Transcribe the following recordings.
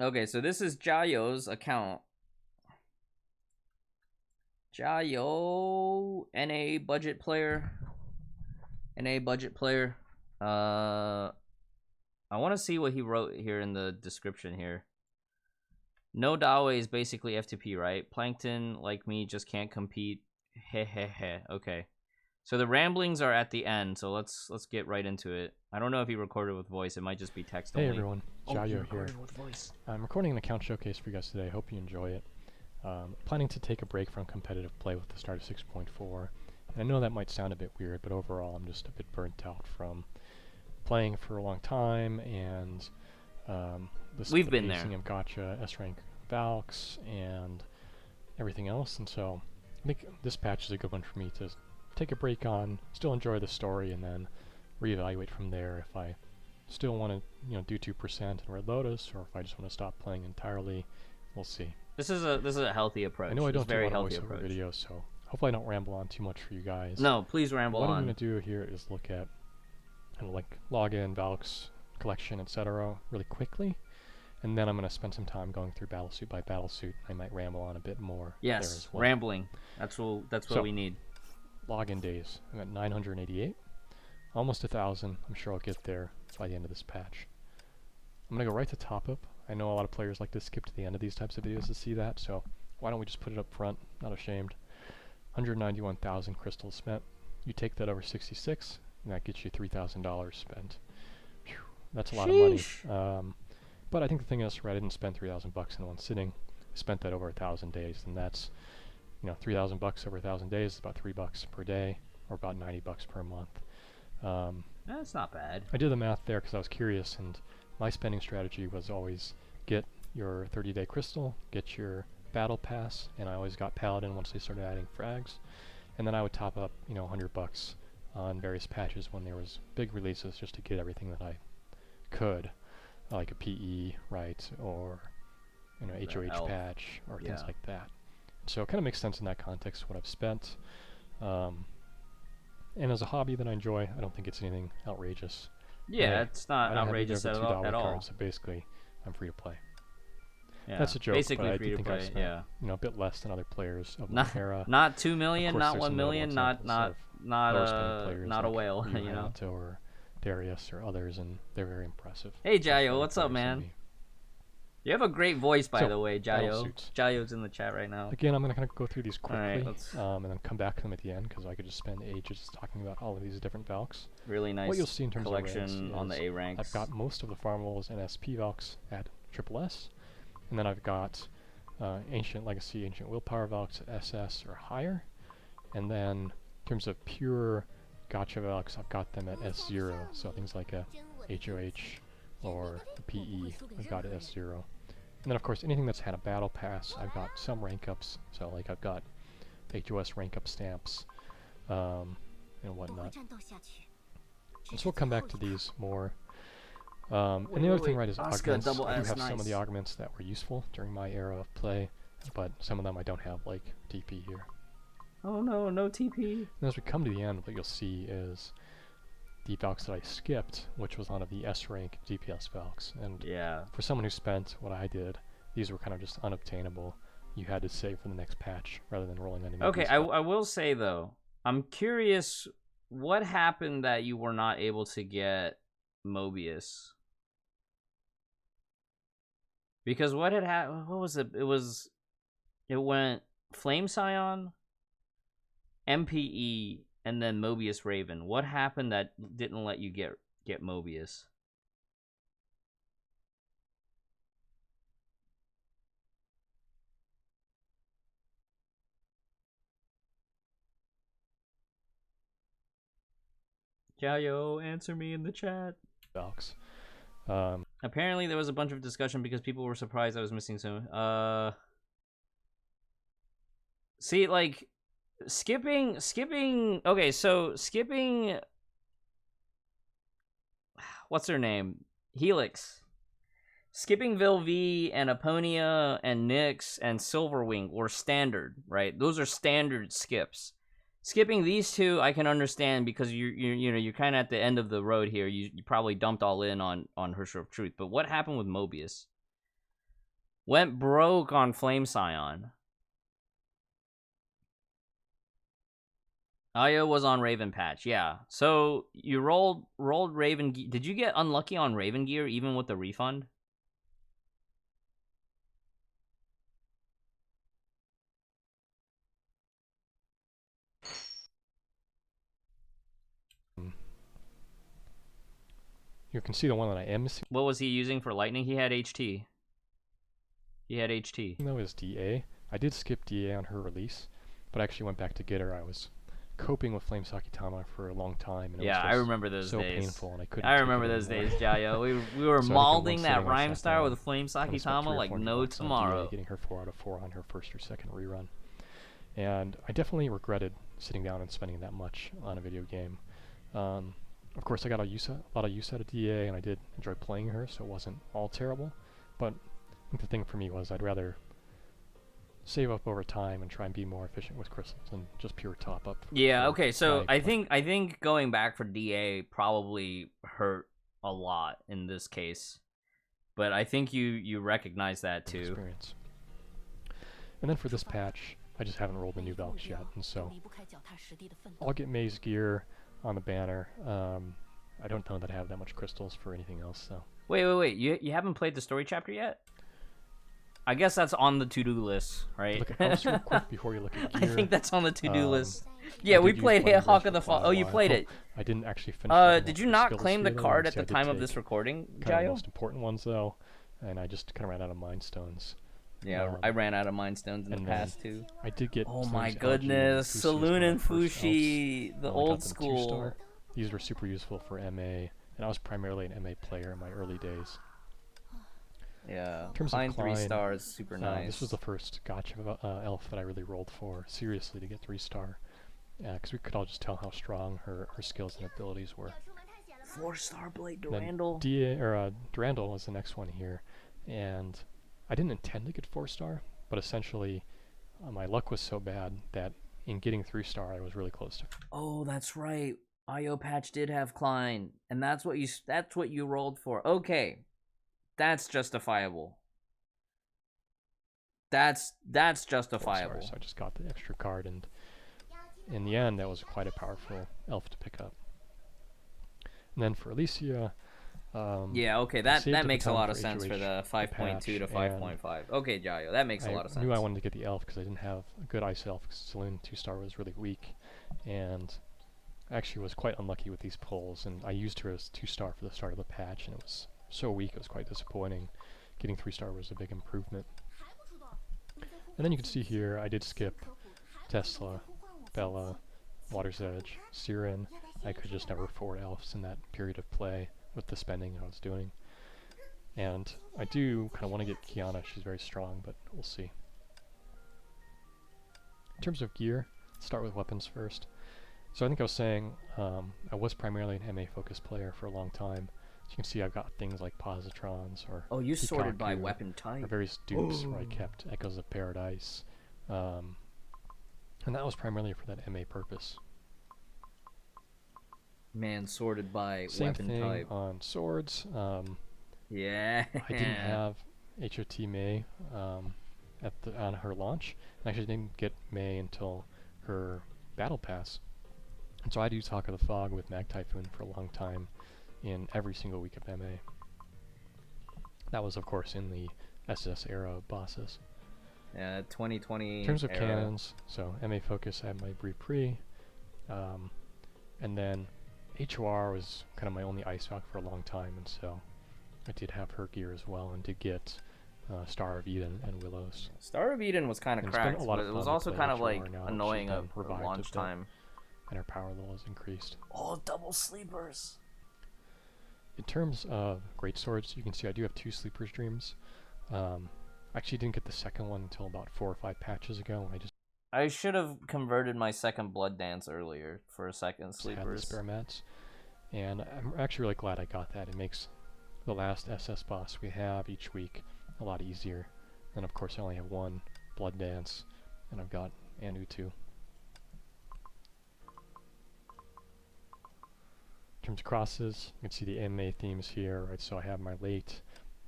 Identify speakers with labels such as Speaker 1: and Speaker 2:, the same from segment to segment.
Speaker 1: Okay, so this is Jiayou's account. Jiayou, NA budget player. NA budget player. I want to see what he wrote here in the description here. No Dawe is basically F2P, right? Plankton, like me, just can't compete. Heh heh heh. Okay. So the ramblings are at the end, so let's get right into it. I don't know if he recorded with voice. It might just be text only.
Speaker 2: Hey everyone, Jiayou here.
Speaker 1: With voice.
Speaker 2: I'm recording an account showcase for you guys today. Hope you enjoy it. Planning to take a break from competitive play with the start of 6.4. And I know that might sound a bit weird, but overall I'm just a bit burnt out from playing for a long time and
Speaker 1: We've been there.
Speaker 2: of Gotcha, S-Rank Valks, and everything else. And so I think this patch is a good one for me to take a break on, still enjoy the story, and then reevaluate from there if I still want to, do 2% in Red Lotus, or if I just want to stop playing entirely. We'll see.
Speaker 1: This is a healthy approach.
Speaker 2: I know I don't do a
Speaker 1: very
Speaker 2: lot of
Speaker 1: healthy
Speaker 2: voiceover
Speaker 1: approach.
Speaker 2: videos, so hopefully I don't ramble on too much for you guys.
Speaker 1: No, please ramble
Speaker 2: what
Speaker 1: on.
Speaker 2: I'm going to do here is look at kind of like login, Valks, collection, etc. really quickly, and then I'm going to spend some time going through battlesuit by battlesuit. I might ramble on a bit more there
Speaker 1: Yes,
Speaker 2: as well.
Speaker 1: rambling. That's what we need.
Speaker 2: Login days. I'm at 988. Almost 1,000. I'm sure I'll get there by the end of this patch. I'm going to go right to top up. I know a lot of players like to skip to the end of these types of videos to see that, so why don't we just put it up front? Not ashamed. 191,000 crystals spent. You take that over 66, and that gets you $3,000 spent. Whew, that's a lot of money. But I think the thing is, right, I didn't spend 3,000 bucks in one sitting. I spent that over 1,000 days, and that's 3,000 bucks over 1,000 days is about $3 per day, or about 90 bucks per month.
Speaker 1: That's not bad.
Speaker 2: I did the math there because I was curious, and my spending strategy was always get your 30-day crystal, get your battle pass, and I always got paladin once they started adding frags, and then I would top up, 100 bucks on various patches when there was big releases just to get everything that I could, like a PE, right, or HOH patch or things like that. So it kind of makes sense in that context what I've spent. And as a hobby that I enjoy, I don't think it's anything outrageous.
Speaker 1: Yeah, it's not outrageous at all.
Speaker 2: Cards, so basically, I'm free to play.
Speaker 1: Yeah,
Speaker 2: that's a joke,
Speaker 1: basically
Speaker 2: but I
Speaker 1: free
Speaker 2: do
Speaker 1: to
Speaker 2: think
Speaker 1: play.
Speaker 2: I spent, a bit less than other players of my era.
Speaker 1: Not 2 million, not 1 million, not
Speaker 2: a
Speaker 1: whale,
Speaker 2: or Darius or others, and they're very impressive.
Speaker 1: Hey Jiayou, what's up, man? You have a great voice, by the way, Jiayou. Jiayou's in the chat right now.
Speaker 2: Again, I'm going to kind of go through these quickly,
Speaker 1: right,
Speaker 2: and then come back to them at the end, because I could just spend ages talking about all of these different Valks.
Speaker 1: Really nice
Speaker 2: what you'll see in terms
Speaker 1: collection
Speaker 2: of
Speaker 1: on the A ranks.
Speaker 2: I've got most of the farmables and SP Valks at SSS, and then I've got Ancient Legacy, Ancient Willpower Valks at SS or higher, and then in terms of pure Gotcha Valks, I've got them at S0, so things like a HOH or a PE, I've got at S0. And then of course anything that's had a battle pass, I've got some rank ups, so like I've got HOS rank up stamps and whatnot. So we'll come back to these more. And the other thing, right, is augments. I do have some of the augments that were useful during my era of play, but some of them I don't have, like TP here.
Speaker 1: Oh no, no TP.
Speaker 2: And as we come to the end, what you'll see is the Valks that I skipped, which was one of the S-rank DPS Valks. And for someone who spent what I did, these were kind of just unobtainable. You had to save for the next patch rather than rolling any.
Speaker 1: Okay, I will say though, I'm curious what happened that you were not able to get Mobius. Because what had happened, what was it? It went Flame Scion, MPE, and then Mobius Raven. What happened that didn't let you get Mobius? Jiayou, answer me in the chat.
Speaker 2: Valks.
Speaker 1: Apparently there was a bunch of discussion because people were surprised I was missing some. See, like, skipping. Okay, so skipping. What's her name? Helix. Skipping Vilvi and Aponia and Nyx and Silverwing were standard, right? Those are standard skips. Skipping these two, I can understand because you're kind of at the end of the road here. You probably dumped all in on Hersher of Truth. But what happened with Mobius? Went broke on Flame Scion. Ayo was on Raven patch, yeah. So you rolled Raven. Did you get unlucky on Raven gear even with the refund?
Speaker 2: You can see the one that I am missing.
Speaker 1: What was he using for lightning? He had HT. He had HT.
Speaker 2: That was DA. I did skip DA on her release, but I actually went back to get her. I was coping with Flame Sakitama for a long time. And
Speaker 1: yeah,
Speaker 2: it was
Speaker 1: I remember those
Speaker 2: so
Speaker 1: days.
Speaker 2: Painful, and I couldn't.
Speaker 1: I remember those days, Jiayou. We were
Speaker 2: so
Speaker 1: mauling that Rhyme Star with Flame Sakitama like no tomorrow.
Speaker 2: DA, getting her 4 out of 4 on her first or second rerun, and I definitely regretted sitting down and spending that much on a video game. Of course, I got a lot of use out of DA, and I did enjoy playing her, so it wasn't all terrible. But I think the thing for me was I'd rather save up over time and try and be more efficient with crystals than just pure top up.
Speaker 1: Yeah, okay, so I think going back for DA probably hurt a lot in this case. But I think you recognize that too.
Speaker 2: Experience. And then for this patch, I just haven't rolled the new Valks yet, and so I'll get May's gear on the banner. I don't know that I have that much crystals for anything else, so.
Speaker 1: Wait. You haven't played the story chapter yet? I guess that's on the to-do list, right?
Speaker 2: Look at Elves real quick before you look at gear.
Speaker 1: I think that's on the to-do list. Yeah, we played Hawk of the Fall. Oh, you played it.
Speaker 2: I didn't actually finish.
Speaker 1: Did you not claim the card at the time of this recording, Jiayou?
Speaker 2: The most important ones though, and I just kind of ran out of Mind Stones.
Speaker 1: Yeah, I ran out of Mind Stones in the past too.
Speaker 2: I did get.
Speaker 1: Oh my goodness, Saloon and Fushi, the old school.
Speaker 2: These were super useful for MA, and I was primarily an MA player in my early days.
Speaker 1: Yeah,
Speaker 2: in terms
Speaker 1: Klein
Speaker 2: of Klein,
Speaker 1: 3-star is super nice.
Speaker 2: This was the first gotcha elf that I really rolled for seriously to get 3-star, because we could all just tell how strong her skills and abilities were.
Speaker 1: 4-star Blade Durandal.
Speaker 2: Durandal was the next one here, and I didn't intend to get 4-star, but essentially my luck was so bad that in getting 3-star I was really close to.
Speaker 1: Oh, that's right. IO patch did have Klein, and that's what you rolled for. Okay. That's justifiable. That's justifiable.
Speaker 2: So I just got the extra card, and in the end, that was quite a powerful elf to pick up. And then for Alicia,
Speaker 1: yeah, okay, that makes a lot of sense for the 5.2 to 5.5. Okay, Jiayou, that makes a lot of sense.
Speaker 2: I knew I wanted to get the elf because I didn't have a good ice elf. Because Saloon 2-star was really weak, and I actually was quite unlucky with these pulls. And I used her as 2-star for the start of the patch, and it was so weak it was quite disappointing. Getting 3-star was a big improvement. And then you can see here I did skip Tesla, Bella, Water's Edge, Siren. I could just never afford elves in that period of play with the spending I was doing. And I do kind of want to get Kiana. She's very strong, but we'll see. In terms of gear, let's start with weapons first. So I think I was saying I was primarily an MA focused player for a long time. So you can see I've got things like positrons or
Speaker 1: you sorted by weapon type.
Speaker 2: Or various dupes where I kept Echoes of Paradise. And that was primarily for that MA purpose.
Speaker 1: Man, sorted by
Speaker 2: Same
Speaker 1: weapon
Speaker 2: thing
Speaker 1: type.
Speaker 2: On swords.
Speaker 1: Yeah.
Speaker 2: I didn't have HOT May on her launch. I actually didn't get May until her battle pass. And so I do Talk of the Fog with Mag Typhoon for a long time in every single week of MA. That was, of course, in the SS era of bosses.
Speaker 1: Yeah, 2020
Speaker 2: in terms of
Speaker 1: era.
Speaker 2: cannons, so MA Focus, I had my Brie Pre. And then HOR was kind of my only Ice Valk for a long time, and so I did have her gear as well, and did get Star of Eden and Willows.
Speaker 1: Star of Eden was kind of cracked, but it was also kind of like annoying at launch time.
Speaker 2: And her power level has increased.
Speaker 1: Oh, double sleepers!
Speaker 2: In terms of great swords, you can see I do have 2 Sleeper's Dreams. I actually didn't get the second one until about 4 or 5 patches ago.
Speaker 1: I should have converted my second Blood Dance earlier for a second Sleepers.
Speaker 2: Had the spare mats. And I'm actually really glad I got that. It makes the last SS boss we have each week a lot easier. And of course I only have 1 Blood Dance, and I've got Anu2. In terms of crosses, you can see the MA themes here, right? So I have my late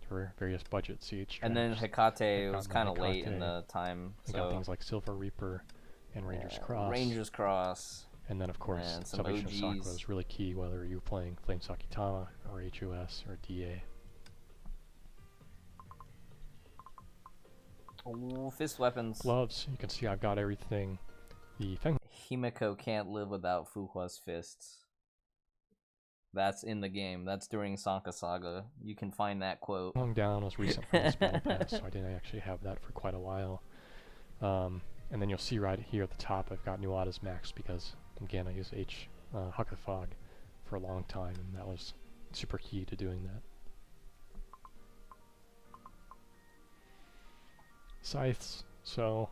Speaker 2: for various budget CH.
Speaker 1: And then Hecate was kind of late in the time.
Speaker 2: I got things like Silver Reaper and Ranger's Cross.
Speaker 1: Ranger's Cross.
Speaker 2: And then, of course, Salvation of Sakura was really key, whether you were playing Flame Sakitama or HOS or DA.
Speaker 1: Oh, fist weapons.
Speaker 2: Gloves, you can see I've got everything. The
Speaker 1: Himiko can't live without Fuhua's fists. That's in the game. That's during Sanka Saga. You can find that quote.
Speaker 2: Hung Down was recent from this battle pass, so I didn't actually have that for quite a while. And then you'll see right here at the top, I've got Nuada's Max because, again, I used HI3 for a long time, and that was super key to doing that. Scythes. So,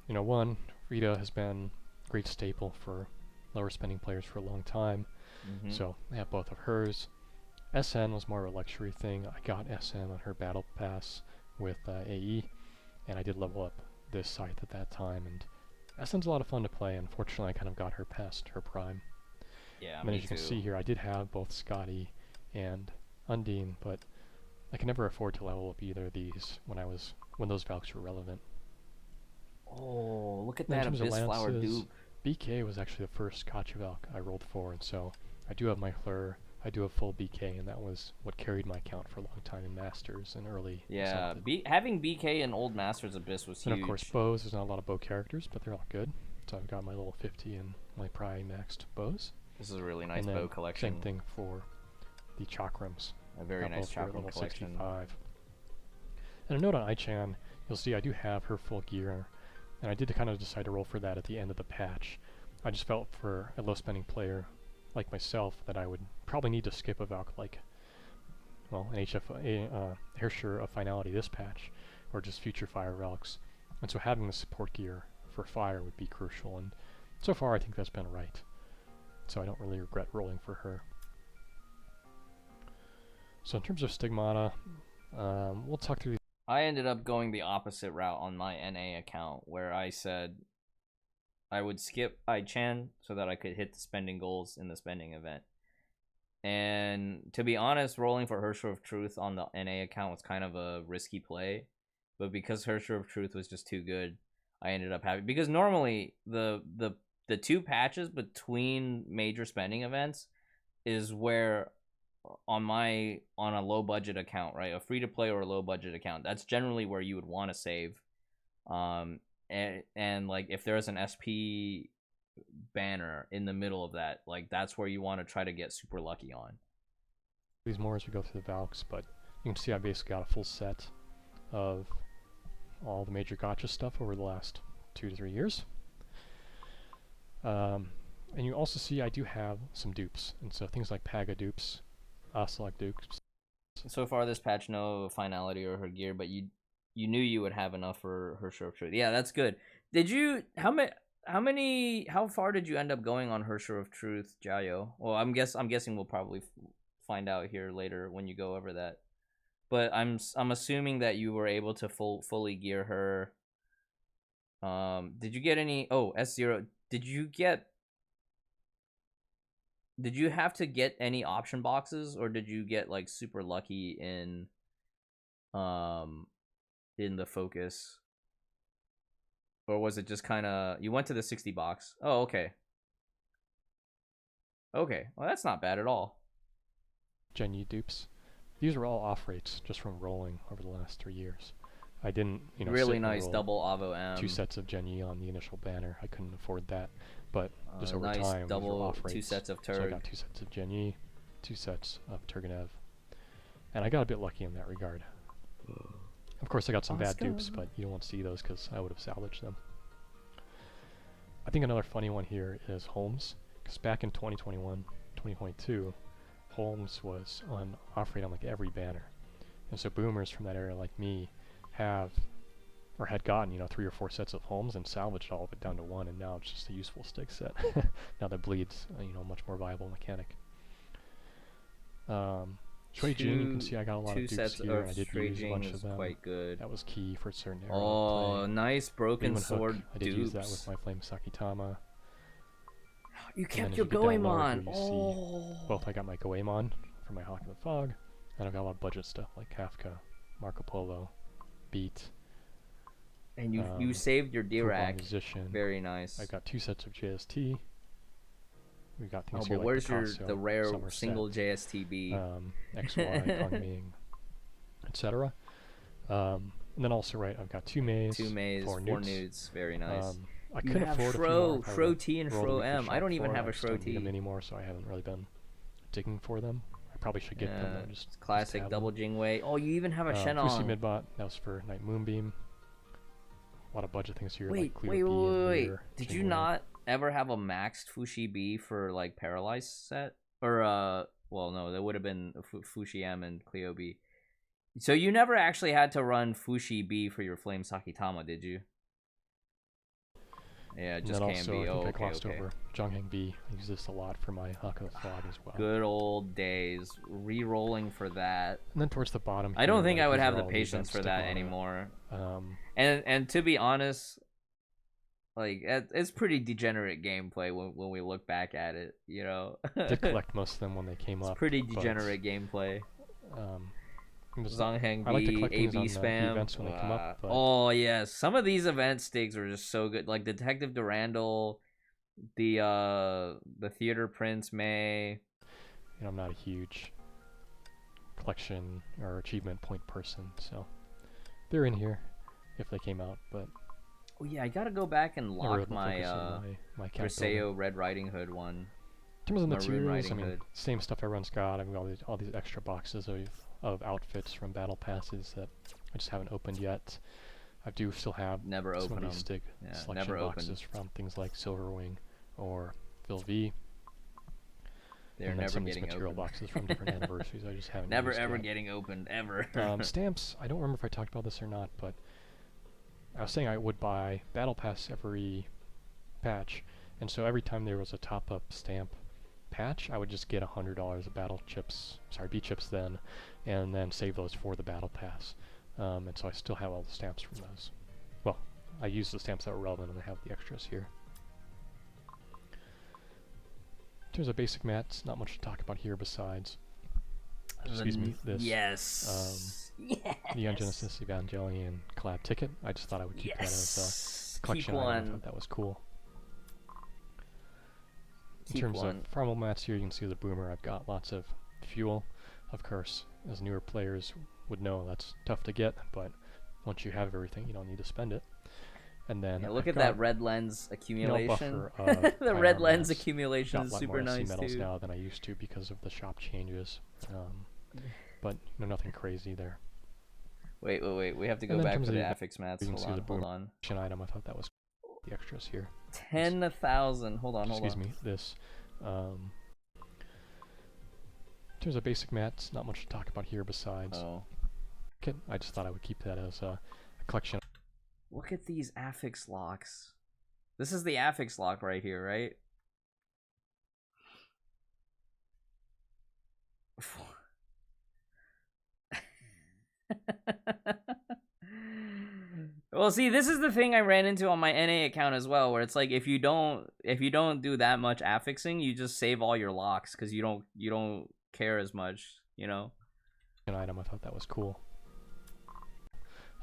Speaker 2: you know, one, Rita has been a great staple for lower spending players for a long time. So I have both of hers. SN was more of a luxury thing. I got SN on her battle pass with AE, and I did level up this scythe at that time, and SN's a lot of fun to play. Unfortunately, I kind of got her past her prime.
Speaker 1: Yeah,
Speaker 2: and then as you can see here, I did have both Scotty and Undine, but I could never afford to level up either of these when those Valks were relevant.
Speaker 1: Oh, look at that Abyss Flower dupe.
Speaker 2: BK was actually the first Gotcha Valk I rolled for, and so I do have my Fleur, I do have full BK, and that was what carried my account for a long time in Masters and early.
Speaker 1: Yeah, having BK in Old Masters Abyss was huge.
Speaker 2: And of course bows, there's not a lot of bow characters, but they're all good. So I've got my little 50 and my Pry maxed bows.
Speaker 1: This is a really nice bow collection.
Speaker 2: Same thing for the Chakrams.
Speaker 1: A very nice Chakram collection.
Speaker 2: 65. And a note on Aichan, you'll see I do have her full gear, and I did kind of decide to roll for that at the end of the patch. I just felt for a low spending player like myself that I would probably need to skip a Valk like, well, an Hersher of Finality this patch, or just future Fire Valks. And so having the support gear for Fire would be crucial, and so far I think that's been right. So I don't really regret rolling for her. So in terms of Stigmata, we'll talk through these.
Speaker 1: I ended up going the opposite route on my NA account, where I said I would skip Aichan so that I could hit the spending goals in the spending event. And to be honest, rolling for Hersher of Truth on the NA account was kind of a risky play. But because Hersher of Truth was just too good, I ended up having... Because normally, the 2 patches between major spending events is where... on a low budget account, right, a free to play or a low budget account, that's generally where you would want to save. And like if there's an SP banner in the middle of that, like that's where you want to try to get super lucky on.
Speaker 2: These more as we go through the Valks, but you can see I basically got a full set of all the major gotcha stuff over the last 2 to 3 years. And you also see I do have some dupes, and so things like Paga dupes, Ocelot dupes.
Speaker 1: So far this patch, no Finality or her gear, but you knew you would have enough for her Hersher of Truth. Yeah, that's good. Did you how far did you end up going on Hersher of Truth, Jiayou? Well, I'm guessing we'll probably find out here later when you go over that. But I'm assuming that you were able to fully gear her. Did you get any S0? Did you have to get any option boxes, or did you get like super lucky in the focus? Or was it just kind of you went to the 60 box? Oh, okay. Okay. Well, that's not bad at all.
Speaker 2: Jiayou dupes. These are all off rates just from rolling over the last 3 years. I didn't,
Speaker 1: really nice double Avo M.
Speaker 2: 2 sets of Jiayou on the initial banner. I couldn't afford that, but just over
Speaker 1: nice
Speaker 2: time,
Speaker 1: double
Speaker 2: off rates.
Speaker 1: 2 sets of Turg.
Speaker 2: So I got 2 sets of Jiayou, 2 sets of Turgenev, and I got a bit lucky in that regard. Of course, I got some bad dupes, but you don't want to see those because I would have salvaged them. I think another funny one here is Holmes, because back in 2021, 2022, Holmes was on off rate on like every banner, and so boomers from that era like me had gotten 3 or 4 sets of Holmes and salvaged all of it down to 1, and now it's just a useful stick set. Now that bleeds, a much more viable mechanic. Shui Jing, you can see I got a lot of dupes here, and I did use a bunch of them.
Speaker 1: Quite good.
Speaker 2: That was key for a certain era.
Speaker 1: Oh, nice broken
Speaker 2: Demon
Speaker 1: sword
Speaker 2: Hook, I did use that with my Flame Sakitama.
Speaker 1: You kept your Goemon.
Speaker 2: Both I got my Goemon from my Hawk of the Fog, And I've got a lot of budget stuff like Kafka, Marco Polo, Beat.
Speaker 1: And you saved your D-Rack.
Speaker 2: Musician.
Speaker 1: Very nice.
Speaker 2: I've got 2 sets of JST. We've got things
Speaker 1: but
Speaker 2: here like
Speaker 1: where's
Speaker 2: Picasso,
Speaker 1: the rare
Speaker 2: Somerset,
Speaker 1: single JSTB?
Speaker 2: XY, Kongming, etc. And then also, right, I've got 2 Mays, 4 Newts.
Speaker 1: Very nice.
Speaker 2: I could afford a few more.
Speaker 1: Shro T and Shro M. I don't even have a Shro T.
Speaker 2: I them anymore, so I haven't really been digging for them. I probably should get them though. Just
Speaker 1: classic double Jingwei. Oh, you even have a Shenong.
Speaker 2: Fusi Midbot. That was for Night Moonbeam. A lot of budget things here.
Speaker 1: Wait. Did you not ever have a maxed Fushi B for like Paralyzed set? Or well, no, that would have been Fushi M and Clio B. So you never actually had to run Fushi B for your Flame Sakitama, did you? Yeah, just KMB.
Speaker 2: I glossed over Zhongheng B. I use this a lot for my Haka Fog as well.
Speaker 1: Good old days. Re-rolling for that.
Speaker 2: And then towards the bottom
Speaker 1: I don't think I would have the patience for that anymore. And to be honest, like it's pretty degenerate gameplay when we look back at it, you know.
Speaker 2: Did collect most of them when they came up.
Speaker 1: It's pretty degenerate gameplay. Zhongheng
Speaker 2: I like to
Speaker 1: B,
Speaker 2: collect
Speaker 1: AB
Speaker 2: things on the
Speaker 1: spam.
Speaker 2: events when they come up. But
Speaker 1: oh yes, some of these event stakes are just so good. Like Detective Durandal, the Theater Prince May.
Speaker 2: You know, I'm not a huge collection or achievement point person, so they're in here if they came out. But
Speaker 1: oh yeah, I gotta go back and lock my
Speaker 2: Griseo
Speaker 1: Red Riding Hood one.
Speaker 2: In terms of materials, I mean, same stuff everyone's got. I've got all these extra boxes of outfits from battle passes that I just haven't opened yet. I do still have some of these selection boxes from things like Silverwing or Phil V.
Speaker 1: They're never
Speaker 2: some
Speaker 1: getting
Speaker 2: of these material boxes from different anniversaries I just haven't
Speaker 1: never
Speaker 2: used
Speaker 1: ever
Speaker 2: yet.
Speaker 1: getting opened ever.
Speaker 2: Stamps, I don't remember if I talked about this or not, but I was saying I would buy battle pass every patch, and so every time there was a top-up stamp patch, I would just get $100 of battle chips, B chips then, and then save those for the battle pass. And so I still have all the stamps from those. Well, I used the stamps that were relevant and I have the extras here. In terms of basic mats, not much to talk about here besides, excuse me, this.
Speaker 1: Yes.
Speaker 2: Neon Genesis Evangelion collab ticket. I just thought I would keep that as a collection item. I thought that was cool. In terms of farmable mats here, you can see the boomer. I've got lots of fuel. Of course, as newer players would know, that's tough to get, but once you have everything, you don't need to spend it. And then
Speaker 1: look at that red lens accumulation. The red lens accumulation is super nice
Speaker 2: metals
Speaker 1: too.
Speaker 2: Now than I used to because of the shop changes, but nothing crazy there.
Speaker 1: Wait. We have to go back to the affix mats. Hold on.
Speaker 2: Item. I thought that was the extras here.
Speaker 1: 10,000. Hold on.
Speaker 2: Excuse me. This. In terms of basic mats, not much to talk about here besides. I just thought I would keep that as a collection.
Speaker 1: Look at these affix locks. This is the affix lock right here, right? Well, see, this is the thing I ran into on my NA account as well, where it's like if you don't do that much affixing, you just save all your locks because you don't care as much, you know.
Speaker 2: An item, I thought that was cool.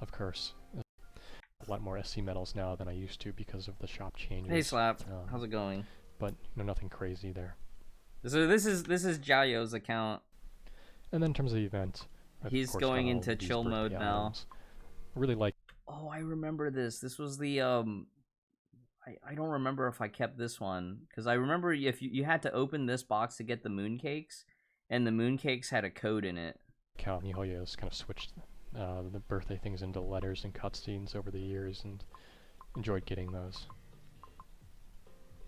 Speaker 2: Of course, a lot more SC metals now than I used to because of the shop changes.
Speaker 1: Hey Slap, how's it going?
Speaker 2: But nothing crazy there.
Speaker 1: So this is Jiayou's account. And
Speaker 2: then in terms of the event,
Speaker 1: he's going into chill mode now.
Speaker 2: I really like.
Speaker 1: Oh, I remember this. This was the I don't remember if I kept this one because I remember if you had to open this box to get the mooncakes, and the mooncakes had a code in it.
Speaker 2: Mihoyo's kind of switched the birthday things into letters and cutscenes over the years, and enjoyed getting those.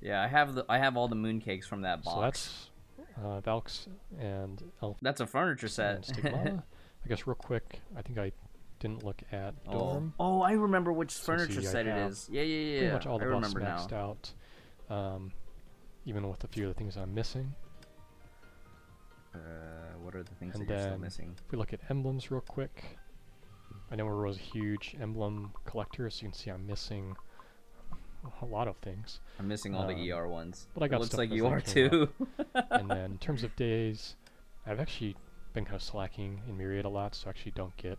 Speaker 1: Yeah, I have all the mooncakes from that box.
Speaker 2: So that's Valks and Elf.
Speaker 1: That's a furniture set.
Speaker 2: I guess real quick, I think I didn't look at Dorm.
Speaker 1: Oh, I remember which furniture set it is. Yeah.
Speaker 2: Pretty much all the buffs maxed out, even with a few of the things I'm missing.
Speaker 1: What are the things that you're still missing?
Speaker 2: If we look at emblems real quick, I know we're a huge emblem collector, so you can see I'm missing a lot of things.
Speaker 1: I'm missing all the ER ones.
Speaker 2: But I got
Speaker 1: looks
Speaker 2: stuff
Speaker 1: like you are too.
Speaker 2: And then in terms of days, I've actually been kind of slacking in Myriad a lot, so I actually don't get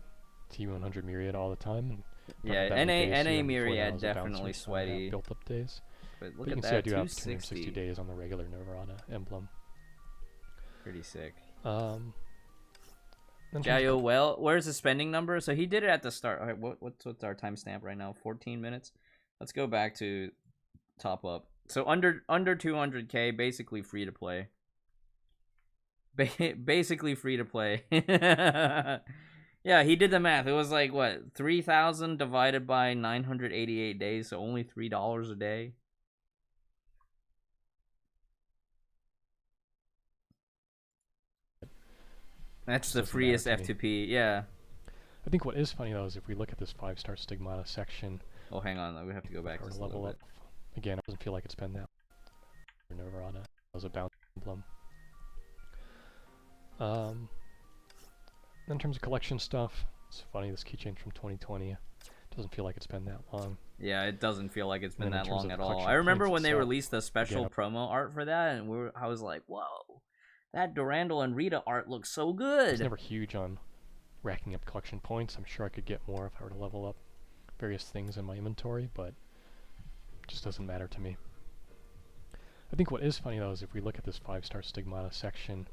Speaker 2: T100 Myriad all the time. And
Speaker 1: Yeah, NA Myriad definitely sweaty.
Speaker 2: Built up days.
Speaker 1: But look
Speaker 2: you
Speaker 1: at
Speaker 2: can
Speaker 1: that,
Speaker 2: see I do have
Speaker 1: 260
Speaker 2: 260 days on the regular Novarana emblem.
Speaker 1: Pretty sick.
Speaker 2: Jiayou,
Speaker 1: well, where's the spending number? So he did it at the start. All right, what's our timestamp right now? 14 minutes. Let's go back to top up. So under 200K, basically free to play. Basically free to play. Yeah, he did the math. It was like what, 3,000 divided by 988 days, so only $3 a day. That's the freest F2P, yeah.
Speaker 2: I think what is funny though is if we look at this 5-star Stigmata section.
Speaker 1: Oh, hang on, we have to go back to
Speaker 2: level up. Again, it doesn't feel like it's been that. Novarana was a bounty emblem. In terms of collection stuff, it's funny, this keychain from 2020 doesn't feel like it's been that long.
Speaker 1: Yeah, it doesn't feel like it's been that long at all. I remember when they released the special promo art for that, and I was like, whoa, that Durandal and Rita art looks so good.
Speaker 2: I was never huge on racking up collection points. I'm sure I could get more if I were to level up various things in my inventory, but it just doesn't matter to me. I think what is funny though is if we look at this 5-star Stigmata section,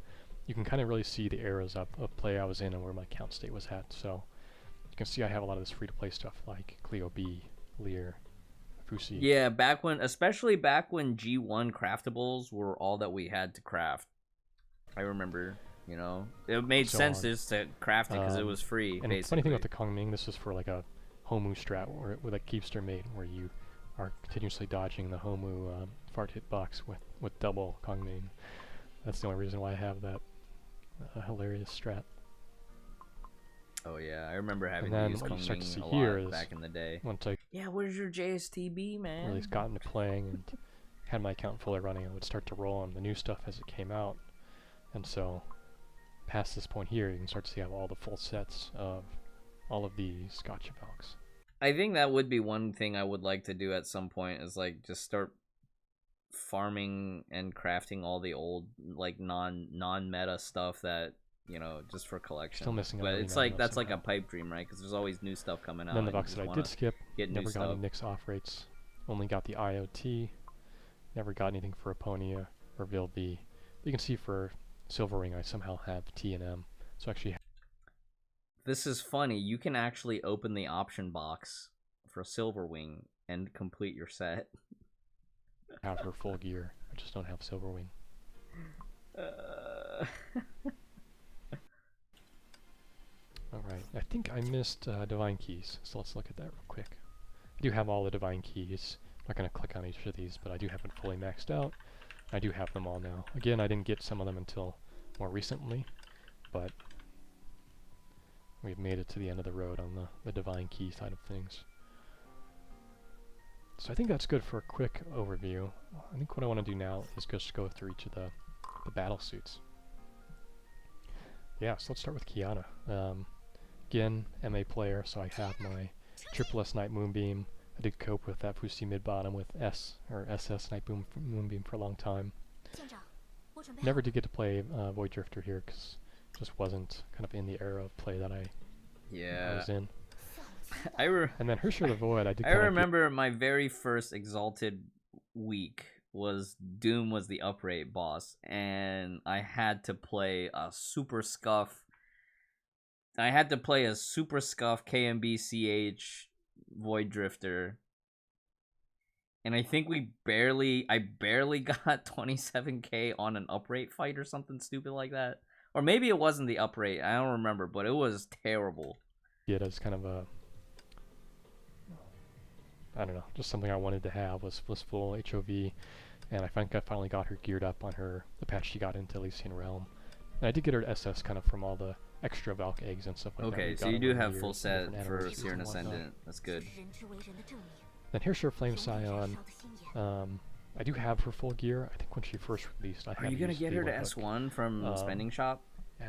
Speaker 2: you can kind of really see the eras of play I was in and where my count state was at. So you can see I have a lot of this free-to-play stuff like Cleo B, Lear, Fusi.
Speaker 1: Yeah, especially back when G1 craftables were all that we had to craft. I remember, you know, it made sense just to craft it because it was free.
Speaker 2: And the funny thing about the Kongming, this is for like a Homu strat with a Keepster mate where you are continuously dodging the Homu fart hitbox with double Kongming. That's the only reason why I have that hilarious strat.
Speaker 1: Oh yeah, I remember having to use Kongming a lot back in the day. Yeah, where's your JSTB, man?
Speaker 2: Really got into playing and had my account fully running, I would start to roll on the new stuff as it came out. And so, past this point here, you can start to see I have all the full sets of all of these Gotcha Valks.
Speaker 1: I think that would be one thing I would like to do at some point, is like just start farming and crafting all the old like non-meta stuff that, you know, just for collection.
Speaker 2: Still missing,
Speaker 1: but it's like that's like a pipe dream, right? Because there's always new stuff coming out.
Speaker 2: Then the Valks that I did skip, never got any Nyx off rates. Only got the IoT. Never got anything for Aponia or Vilby. You can see for Silver Ring I somehow have T and M. So actually,
Speaker 1: this is funny. You can actually open the option box for Silver Wing and complete your set.
Speaker 2: Have her full gear. I just don't have Silver Wing. Alright, I think I missed Divine Keys, so let's look at that real quick. I do have all the Divine Keys. I'm not going to click on each of these, but I do have it fully maxed out. I do have them all now. Again, I didn't get some of them until more recently, but we've made it to the end of the road on the Divine Key side of things. So I think that's good for a quick overview. I think what I want to do now is just go through each of the battle suits. Yeah, so let's start with Kiana. Again, MA player, so I have my Triple S Night Moonbeam. I did cope with that Fusi mid-bottom with SS Night Moonbeam for a long time. Never did get to play Void Drifter here because it just wasn't kind of in the era of play that I was in. And then Hersher the Void, I
Speaker 1: remember my very first Exalted week was Doom was the uprate boss, and I had to play a Super Scuff. I had to play a Super Scuff KMBCH Void Drifter, and I think I barely got 27k on an uprate fight or something stupid like that, or maybe it wasn't the uprate. I don't remember, but it was terrible.
Speaker 2: Yeah, that's kind of a, I don't know, just something I wanted to have was full HOV, and I think I finally got her geared up on the patch she got into Elysian Realm. And I did get her to SS kind of from all the extra Valk eggs and stuff like that.
Speaker 1: Okay, so you do have full set for Searing Ascendant. That's good.
Speaker 2: Then here's her Flame Scion. I do have her full gear. I think when she first released,
Speaker 1: Are you gonna get her to S1 from Spending Shop?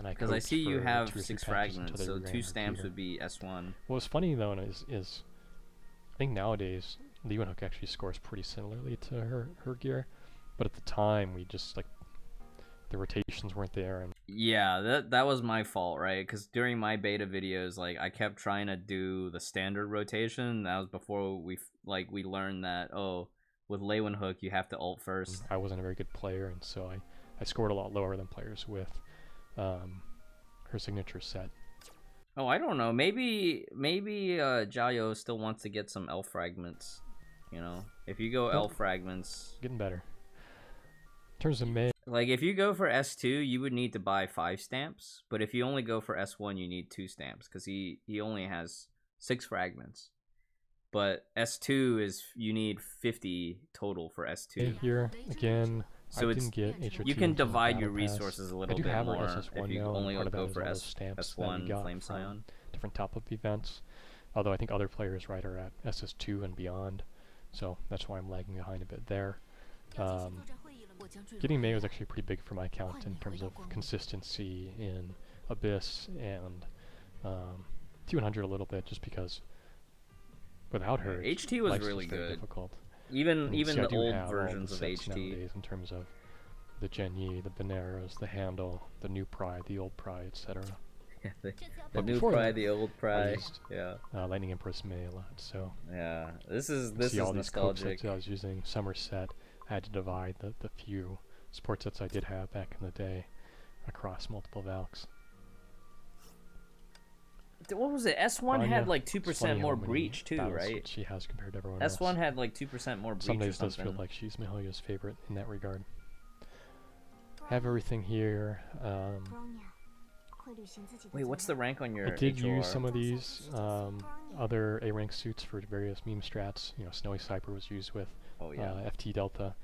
Speaker 1: Because I see you have 6 fragments, so 2 stamps would be S1.
Speaker 2: What was funny though is I think nowadays Leeuwenhoek actually scores pretty similarly to her gear, but at the time we just like the rotations weren't there, and
Speaker 1: Yeah, that was my fault, right? Because during my beta videos, like I kept trying to do the standard rotation. That was before we learned that with Lewin Hook you have to ult first.
Speaker 2: I wasn't a very good player, and so I scored a lot lower than players with her signature set.
Speaker 1: Oh, I don't know. Maybe Jiayou still wants to get some L fragments. You know, if you go L fragments,
Speaker 2: getting better. In terms of May,
Speaker 1: like if you go for S2, you would need to buy 5 stamps, but if you only go for S1, you need 2 stamps because he only has 6 fragments. But S2 is you need 50 total for S2.
Speaker 2: Here again,
Speaker 1: so
Speaker 2: I didn't get HI3
Speaker 1: you can divide your
Speaker 2: pass.
Speaker 1: resources a little bit more if you only go for S1 Flame Scion.
Speaker 2: Different top-up events, although I think other players are at SS2 and beyond, so that's why I'm lagging behind a bit there. Getting May was actually pretty big for my account in terms of consistency in Abyss and T100 a little bit, just because without her,
Speaker 1: HT was really good.
Speaker 2: Difficult.
Speaker 1: Even the old versions of HT
Speaker 2: nowadays, in terms of the Jiayou, the Beneros, the Handle, the new Pry, the old Pry, etc.
Speaker 1: Yeah, the new Pry, the old Pry. Yeah.
Speaker 2: Lightning Empress May a lot. So
Speaker 1: yeah, this is
Speaker 2: all
Speaker 1: nostalgic.
Speaker 2: These I was using Somerset. I had to divide the few support sets I did have back in the day across multiple Valks.
Speaker 1: What was it? S1 had like 2% more breach too, right?
Speaker 2: She has compared to everyone
Speaker 1: S1
Speaker 2: else.
Speaker 1: had like 2% more breach.
Speaker 2: Some days does feel like she's mihoyo's favorite in that regard. Have everything here.
Speaker 1: Wait, what's the rank on your
Speaker 2: I did
Speaker 1: HOR?
Speaker 2: use some of these other A-rank suits for various meme strats. You know, Snowy Cyper was used with FT Delta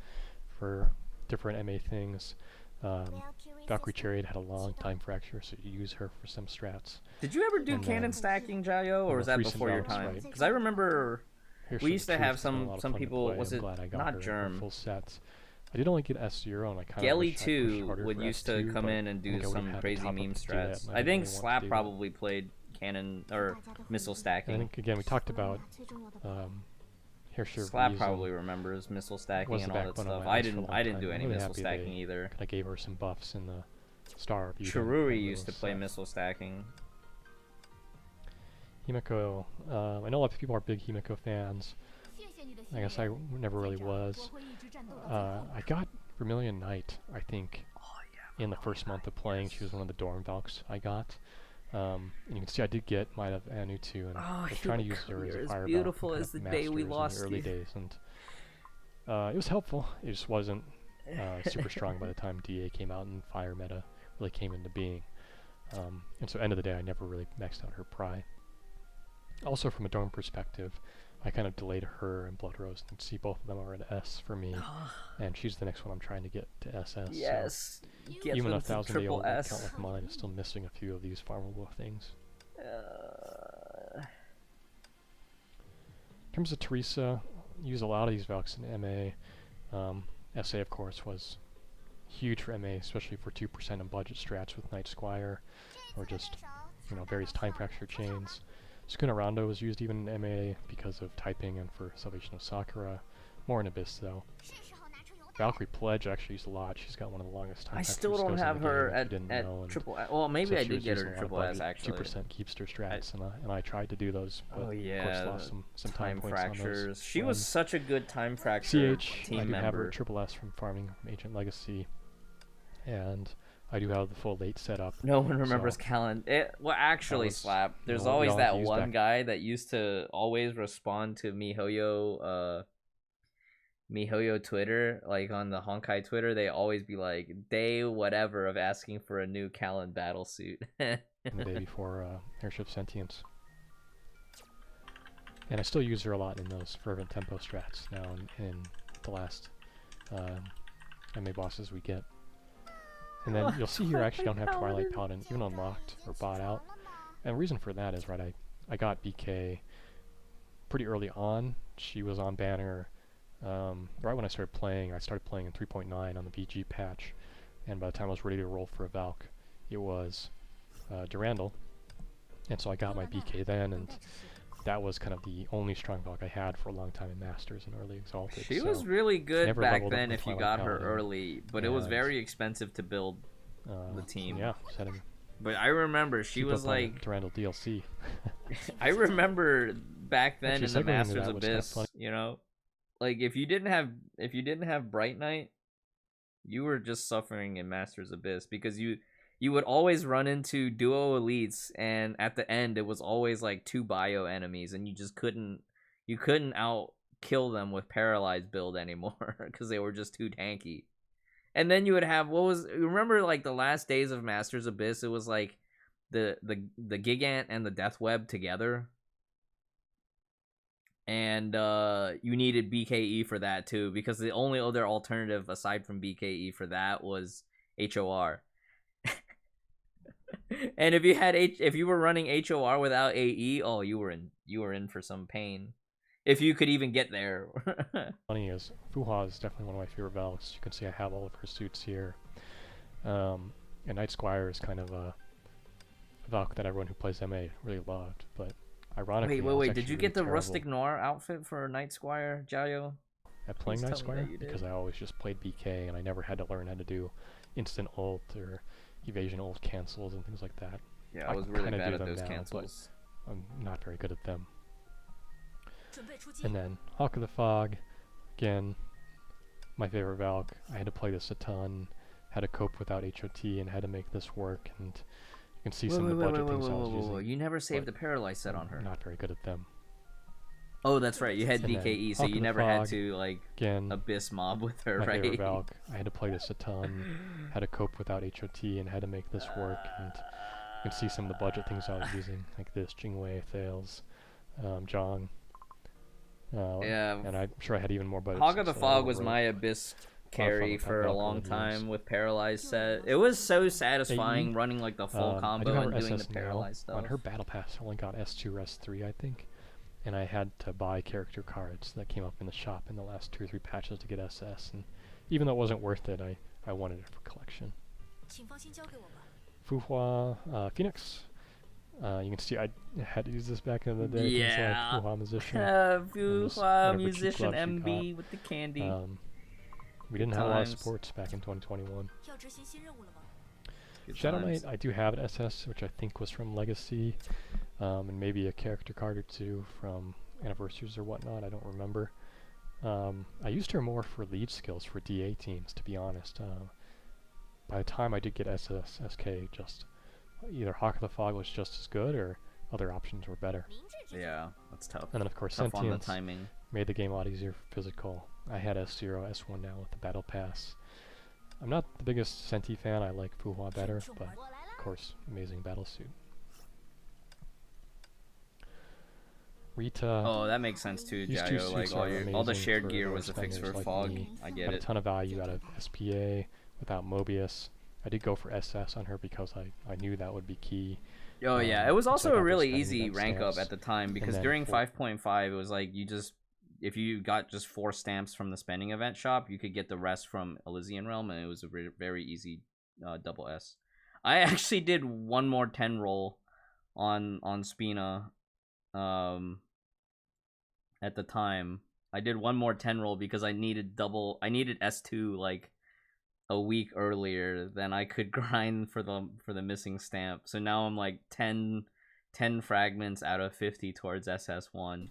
Speaker 2: for different MA things. Valkyrie Chariot had a long time fracture, so you use her for some strats.
Speaker 1: Did you ever do cannon stacking, Jiayou, or was that before your time? Because I remember we used to have some people. Was it not Germ?
Speaker 2: Full sets. I did only get S0, and I kind of
Speaker 1: Gelly 2 would used to come in and do some crazy meme strats. I think Slap probably played cannon or missile stacking.
Speaker 2: I think again we talked about
Speaker 1: Slap probably remembers missile stacking and all that stuff. I didn't do any missile stacking either.
Speaker 2: I gave her some buffs in the Star.
Speaker 1: Chiruri used to play missile stacking.
Speaker 2: Himeko, I know a lot of people are big Himeko fans. I guess I never really was. I got Vermilion Knight, I think, in the first month of playing. She was one of the Dorm Valks I got. And you can see I did get Might of Anu too, and I was trying to use her as a fire
Speaker 1: beautiful as the day we lost
Speaker 2: in the early days, and it was helpful. It just wasn't super strong by the time DA came out and fire meta really came into being. And so end of the day, I never really maxed out her Pry. Also from a Dorm perspective, I kind of delayed her and Blood Rose, and see both of them are at S for me, and she's the next one I'm trying to get to SS.
Speaker 1: Yes,
Speaker 2: so even a 1000-day-old account like mine is still missing a few of these farmable things. In terms of Teresa, use a lot of these Valks in MA. SA, of course, was huge for MA, especially for 2% on budget strats with Knight Squire, or just various time fracture chains. Sukuna Rondo was used even in MA because of typing and for Salvation of Sakura. More in Abyss though. Valkyrie Pledge I actually used a lot. She's got one of the longest time.
Speaker 1: I still don't have her at triple S. Well, maybe I did get her at triple S actually.
Speaker 2: 2% keepster strats, and I tried to do those, but of course lost some time
Speaker 1: fractures. She was such a good time fracture
Speaker 2: CH,
Speaker 1: team
Speaker 2: I do
Speaker 1: member.
Speaker 2: have her at triple S from farming from Ancient Legacy, and I do have the full late setup.
Speaker 1: No one remembers Callan. Well, actually, Slap. There's always that one guy that used to always respond to mihoyo Twitter, like on the Honkai Twitter. They always be like, day whatever of asking for a new Callan battle suit.
Speaker 2: The day before Airship Sentience. And I still use her a lot in those Fervent Tempo strats now in the last MA bosses we get. And then you'll see here I actually don't have Twilight Paladin even unlocked or bought out. And the reason for that is, I got BK pretty early on. She was on banner right when I started playing in 3.9 on the VG patch. And by the time I was ready to roll for a Valk, it was Durandal. And so I got my BK then, and that was kind of the only strong Valk I had for a long time in Masters and early Exalted.
Speaker 1: She was really good back then if you got her early, but it was very expensive to build the team.
Speaker 2: Yeah, just had him.
Speaker 1: But I remember she was like
Speaker 2: Durandal DLC.
Speaker 1: I remember back then
Speaker 2: Actually,
Speaker 1: in the
Speaker 2: segueing into
Speaker 1: Masters
Speaker 2: that was kinda
Speaker 1: Abyss,
Speaker 2: funny.
Speaker 1: you know, like if you didn't have Bright Knight, you were just suffering in Masters Abyss because you would always run into duo elites, and at the end it was always like 2 bio enemies, and you couldn't out kill them with paralyzed build anymore because they were just too tanky. And then you would have remember like the last days of Masters Abyss, it was like the Gigant and the Death Web together. And you needed BKE for that too, because the only other alternative aside from BKE for that was HOR. And if you were running HOR without AE, oh, you were in for some pain. If you could even get there.
Speaker 2: Funny is, Fuhua is definitely one of my favorite Valks. You can see I have all of her suits here. And Night Squire is kind of a Valk that everyone who plays MA really loved, but ironically,
Speaker 1: wait, did you get the Rustic Noir outfit for Night Squire, Jiayou?
Speaker 2: At playing Night Squire? Because I always just played BK and I never had to learn how to do instant ult or evasion ult cancels and things like that.
Speaker 1: Yeah, I was really bad at those cancels.
Speaker 2: I'm not very good at them. And then Hawk of the Fog, again, my favorite Valk. I had to play this a ton, had to cope without HOT, and had to make this work. And you can see some of the budget things I was using.
Speaker 1: You never saved the Paralyze set on her.
Speaker 2: Not very good at them.
Speaker 1: Oh, that's right. You had DKE, so you never had to like
Speaker 2: again,
Speaker 1: Abyss mob with her,
Speaker 2: my
Speaker 1: right?
Speaker 2: favorite Valk. I had to play this a ton, had to cope without HOT, and had to make this work. And you can see some of the budget things I was using, like this Jingwei, Thales, Zhang.
Speaker 1: Yeah,
Speaker 2: and I'm sure I had even more budget.
Speaker 1: Hawk of the Fog was my Abyss carry for a long time with Paralyzed set. It was so satisfying running like the full combo and doing the Paralyzed stuff.
Speaker 2: On her battle pass, I only got S2 or S3, I think, and I had to buy character cards that came up in the shop in the last 2 or 3 patches to get SS. And even though it wasn't worth it, I wanted it for collection. Fuhua, Phoenix. You can see I had to use this back in the day.
Speaker 1: Yeah.
Speaker 2: Like Fuhua Musician.
Speaker 1: Fuhua Musician MB with the candy.
Speaker 2: We didn't have a lot of supports back in 2021. Shadow Knight, I do have an SS, which I think was from Legacy, and maybe a character card or 2 from Anniversaries or whatnot. I don't remember. I used her more for lead skills for DA teams, to be honest. By the time I did get SS, SK, just either Hawk of the Fog was just as good, or other options were better.
Speaker 1: Yeah, that's tough.
Speaker 2: And then of course
Speaker 1: tough
Speaker 2: Sentience
Speaker 1: on the timing.
Speaker 2: Made the game a lot easier for physical. I had S0, S1 now with the Battle Pass. I'm not the biggest Senti fan, I like Fuhua better, but of course, amazing battle suit. Rita.
Speaker 1: Oh, that makes sense too, Jiayou. Like all the shared gear was a fix for
Speaker 2: like
Speaker 1: Fog.
Speaker 2: Me.
Speaker 1: I get
Speaker 2: Got
Speaker 1: it.
Speaker 2: a ton of value out of SPA without Mobius. I did go for SS on her because I knew that would be key.
Speaker 1: Oh yeah, it was also a really easy rank up at the time, because during 5.5 it was like if you got just 4 stamps from the spending event shop, you could get the rest from Elysian Realm, and it was a very easy double S. I actually did one more 10 roll on Spina at the time. I did one more 10 roll because I needed S2 like a week earlier than I could grind for the missing stamp. So now I'm like 10 fragments out of 50 towards SS1.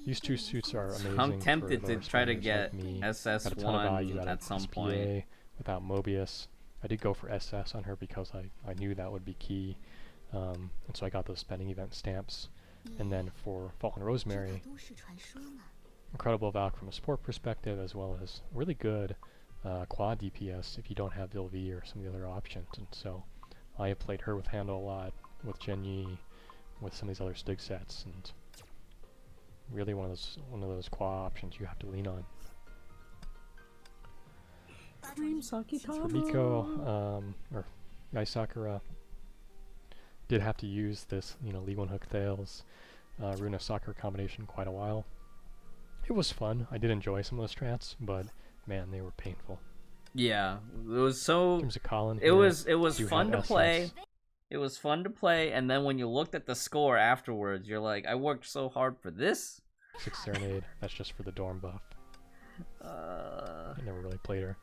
Speaker 2: These 2 suits are amazing.
Speaker 1: I'm tempted to try to get
Speaker 2: like
Speaker 1: SS1 at some point.
Speaker 2: Without Mobius. I did go for SS on her because I knew that would be key. And so I got those spending event stamps. And then for Fallen Rosemary, incredible Valk from a support perspective, as well as really good quad DPS if you don't have Vilvi or some of the other options. And so I have played her with Handle a lot, with Genyi, with some of these other Stig sets, and really one of those quad options you have to lean on. For Miko, or Yai Sakura, did have to use this, Lee One Hook Thales, Runa Sakura combination quite a while. It was fun. I did enjoy some of the strats, but man, they were painful.
Speaker 1: Yeah, it was so.
Speaker 2: In terms of Colin,
Speaker 1: it was fun to play. It was fun to play, and then when you looked at the score afterwards, you're like, I worked so hard for this.
Speaker 2: 6 Serenade. That's just for the Dorm buff. I never really played her.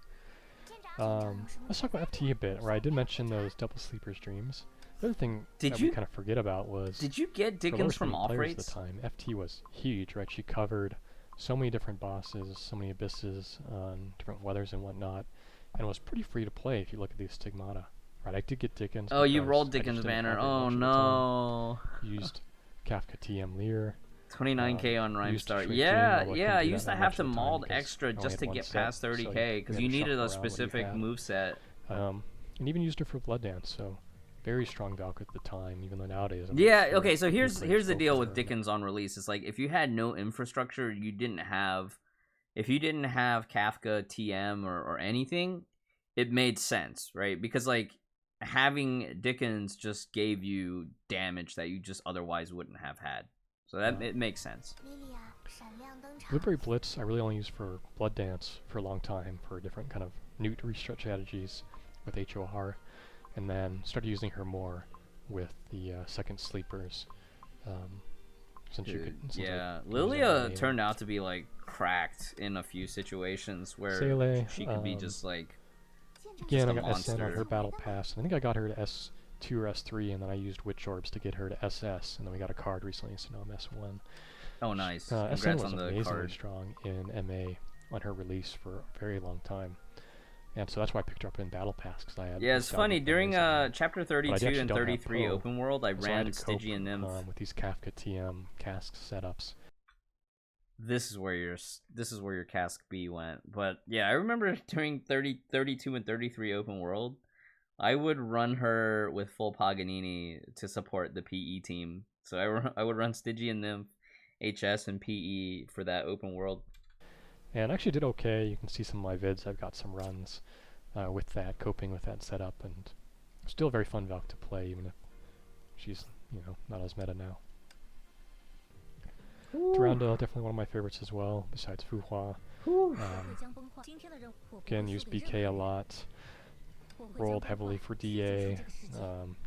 Speaker 2: Let's talk about FT a bit, where I did mention those double sleepers dreams. The other thing
Speaker 1: Did
Speaker 2: that
Speaker 1: you
Speaker 2: we kind of forget about was
Speaker 1: did you get
Speaker 2: for lower
Speaker 1: Dickens from
Speaker 2: spending
Speaker 1: off
Speaker 2: players
Speaker 1: rates?
Speaker 2: at the time, FT was huge, right? She covered so many different bosses, so many abysses, different weathers and whatnot, and was pretty free to play if you look at these stigmata. Right, I did get Dickens.
Speaker 1: Oh, you
Speaker 2: because
Speaker 1: rolled
Speaker 2: I just
Speaker 1: Dickens
Speaker 2: didn't
Speaker 1: banner.
Speaker 2: have it
Speaker 1: Oh
Speaker 2: much at the time.
Speaker 1: no.
Speaker 2: Used Kafka TM Lear.
Speaker 1: 29k on Rhyme
Speaker 2: used
Speaker 1: Start.
Speaker 2: Shrink
Speaker 1: Yeah,
Speaker 2: Dream, although I
Speaker 1: yeah.
Speaker 2: couldn't
Speaker 1: I
Speaker 2: do
Speaker 1: used
Speaker 2: that
Speaker 1: to
Speaker 2: that
Speaker 1: have
Speaker 2: much
Speaker 1: to
Speaker 2: at the time
Speaker 1: mauled
Speaker 2: because
Speaker 1: extra
Speaker 2: I only
Speaker 1: just
Speaker 2: had
Speaker 1: to
Speaker 2: one
Speaker 1: get
Speaker 2: set,
Speaker 1: past
Speaker 2: so
Speaker 1: 30k because
Speaker 2: had
Speaker 1: you
Speaker 2: to
Speaker 1: needed
Speaker 2: shuffle
Speaker 1: a
Speaker 2: around what you
Speaker 1: specific
Speaker 2: had.
Speaker 1: moveset.
Speaker 2: And even used her for Blood Dance, so very strong Valk at the time, even though nowadays I'm
Speaker 1: Yeah,
Speaker 2: not sure
Speaker 1: okay, so
Speaker 2: who
Speaker 1: here's
Speaker 2: players
Speaker 1: the
Speaker 2: go
Speaker 1: deal
Speaker 2: for
Speaker 1: with
Speaker 2: her.
Speaker 1: Dickens on release. It's like if you had no infrastructure, you didn't have if you didn't have Kafka, TM or anything, it made sense, right? Because like having Dickens just gave you damage that you just otherwise wouldn't have had. So that it makes sense.
Speaker 2: Blueberry Blitz I really only used for Blood Dance for a long time for different kind of newt restretch strategies with HOR, and then started using her more with the second sleepers. Since you could, since
Speaker 1: Yeah,
Speaker 2: I
Speaker 1: Lilia turned out to be like cracked in a few situations where
Speaker 2: Sele,
Speaker 1: she could be just like
Speaker 2: again, I
Speaker 1: a
Speaker 2: got SN on
Speaker 1: monster.
Speaker 2: her battle pass. I think I got her to S2 or S3, and then I used Witch Orbs to get her to SS, and then we got a card recently, so now I'm S1.
Speaker 1: Oh, nice.
Speaker 2: SN
Speaker 1: Congrats
Speaker 2: was
Speaker 1: on the
Speaker 2: amazingly
Speaker 1: card.
Speaker 2: strong in MA on her release for a very long time. And so that's why I picked her up in Battle Pass, because I had...
Speaker 1: Yeah, it's funny. During Chapter 32 and 33
Speaker 2: Poe,
Speaker 1: Open World, I
Speaker 2: so
Speaker 1: ran
Speaker 2: had to cope,
Speaker 1: Stygian Nymph.
Speaker 2: with these Kafka TM cask setups.
Speaker 1: This is where your cask B went. But yeah, I remember during 32 and 33 Open World, I would run her with full Paganini to support the PE team. So I would run Stygian Nymph, HS, and PE for that Open World.
Speaker 2: And I actually did okay. You can see some of my vids. I've got some runs with that, coping with that setup, and still a very fun Valk to play, even if she's, not as meta now. Durandal, definitely one of my favorites as well, besides Fuhua. Again, used BK a lot. Rolled heavily for DA.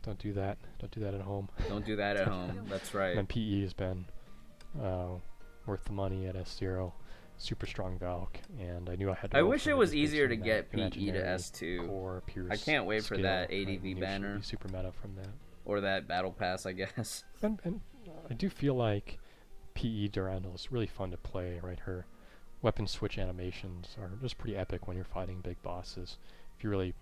Speaker 2: Don't do that. Don't do that at home.
Speaker 1: Don't do that at home. That's right.
Speaker 2: And PE has been worth the money at S0. Super strong Valk, and I knew I had to.
Speaker 1: I wish it was easier to get PE to S2.
Speaker 2: Core,
Speaker 1: I can't wait for that ADV banner.
Speaker 2: Super meta from that.
Speaker 1: Or that battle pass, I guess.
Speaker 2: And I do feel like PE Durandal is really fun to play, right? Her weapon switch animations are just pretty epic when you're fighting big bosses. If you really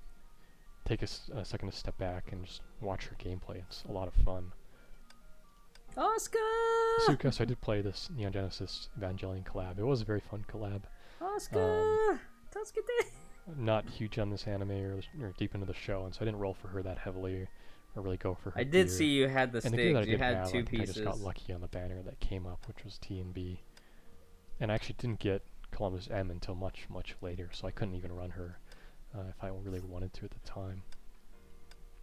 Speaker 2: take a second to step back and just watch her gameplay, it's a lot of fun.
Speaker 1: Oscar!
Speaker 2: Asuka, so I did play this Neon Genesis Evangelion collab. It was a very fun collab.
Speaker 1: Oscar!
Speaker 2: Not huge on this anime or deep into the show, and so I didn't roll for her that heavily or really go for her.
Speaker 1: I did see you had the
Speaker 2: sticks.
Speaker 1: You had two pieces.
Speaker 2: I just got lucky on the banner that came up, which was T and B. And I actually didn't get Columbus M until much, much later, so I couldn't even run her if I really wanted to at the time.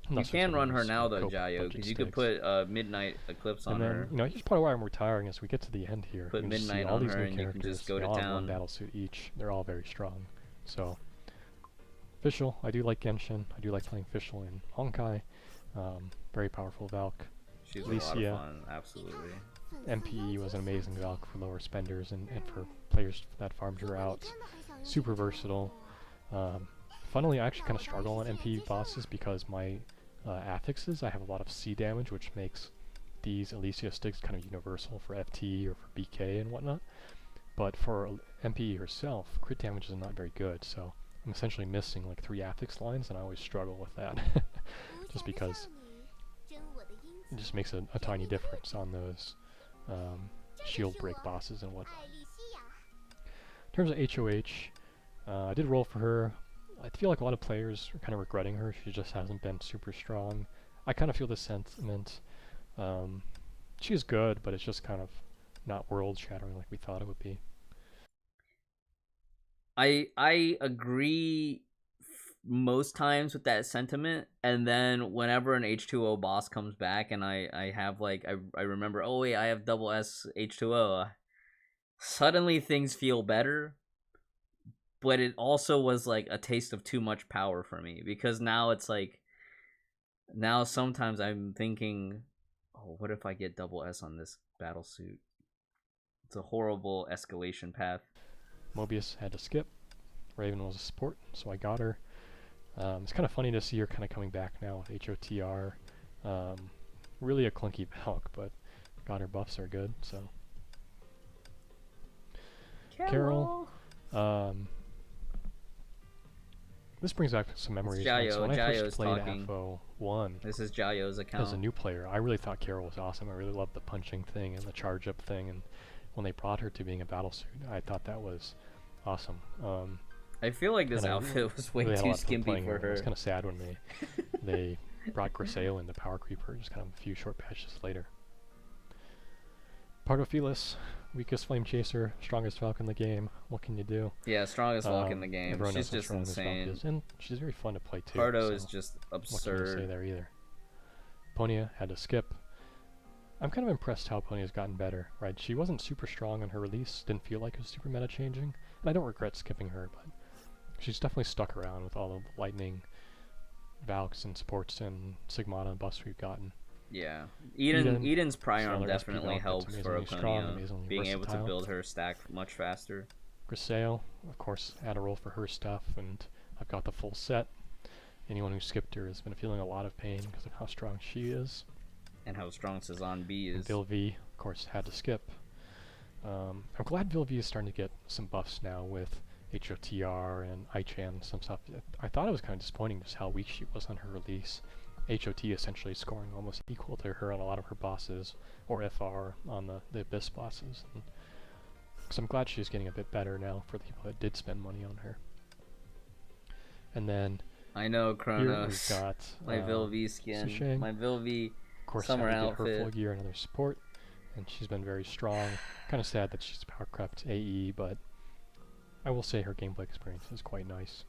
Speaker 1: You can run her now though, Jiayou, because you could put Midnight Eclipse on her.
Speaker 2: Here's part of why I'm retiring as we get to the end here.
Speaker 1: Put Midnight on her and you can just go to town.
Speaker 2: They all have one battle suit each. They're all very strong. So, Fischl, I do like Genshin. I do like playing Fischl in Honkai. Very powerful Valk.
Speaker 1: She's a lot of fun, absolutely.
Speaker 2: MPE was an amazing Valk for lower spenders and for players that farmed her out. Super versatile. Funnily, I actually kind of struggle on MP bosses because my affixes, I have a lot of C damage, which makes these Elysia sticks kind of universal for FT or for BK and whatnot. But for MPE herself, crit damage is not very good, so I'm essentially missing like 3 affix lines, and I always struggle with that. Just because it just makes a tiny difference on those shield break bosses and whatnot. In terms of HOH, I did roll for her. I feel like a lot of players are kind of regretting her. She just hasn't been super strong. I kind of feel the sentiment. She is good, but it's just kind of not world-shattering like we thought it would be.
Speaker 1: I agree most times with that sentiment, and then whenever an H2O boss comes back and I have like I remember, oh wait, I have double S H2O, suddenly things feel better. But it also was like a taste of too much power for me, because now it's like, now sometimes I'm thinking, oh, what if I get double S on this battle suit? It's a horrible escalation path.
Speaker 2: Mobius had to skip. Raven was a support, so I got her. It's kind of funny to see her kind of coming back now with HOTR. Really a clunky Valk, but God, her buffs are good, so. Carol. This brings back some memories.
Speaker 1: Jiayou.
Speaker 2: So when I
Speaker 1: Jiayou's
Speaker 2: first played
Speaker 1: talking.
Speaker 2: AFO 1,
Speaker 1: This is Jiayou's account.
Speaker 2: as a new player, I really thought Carol was awesome. I really loved the punching thing and the charge up thing, and when they brought her to being a battlesuit, I thought that was awesome.
Speaker 1: I feel like this outfit was way too skimpy for her.
Speaker 2: It was kind of sad when they brought Griseo in the Power Creeper just kind of a few short patches later. Partophilis, weakest Flame Chaser, strongest Valk in the game. What can you do?
Speaker 1: Yeah, strongest Valk in the game. She's just insane.
Speaker 2: And she's very fun to play too.
Speaker 1: Pardo
Speaker 2: so
Speaker 1: is just absurd.
Speaker 2: What can you say there either? Ponya had to skip. I'm kind of impressed how Ponya's gotten better, right? She wasn't super strong on her release, didn't feel like it was super meta changing, and I don't regret skipping her, but she's definitely stuck around with all of the lightning Valks and supports and Sigmata buffs we've gotten.
Speaker 1: Yeah, Eden's Prion definitely helps for Okonia, being able to build her stack much faster.
Speaker 2: Griseo, of course, had a role for her stuff, and I've got the full set. Anyone who skipped her has been feeling a lot of pain because of how strong she is.
Speaker 1: And how strong Cezanne B is.
Speaker 2: Bill V, of course, had to skip. I'm glad Bill V is starting to get some buffs now with HOTR and ICHAN and some stuff. I thought it was kind of disappointing just how weak she was on her release. HOT essentially scoring almost equal to her on a lot of her bosses, or FR on the Abyss bosses. So I'm glad she's getting a bit better now for the people that did spend money on her. And then
Speaker 1: I know Kronos.
Speaker 2: Here we've got
Speaker 1: my Vilvi skin,
Speaker 2: Sushang.
Speaker 1: my Vilvi
Speaker 2: of course,
Speaker 1: summer outfit.
Speaker 2: Her full gear, another support, and she's been very strong. Kind of sad that she's power crept AE, but I will say her gameplay experience is quite nice.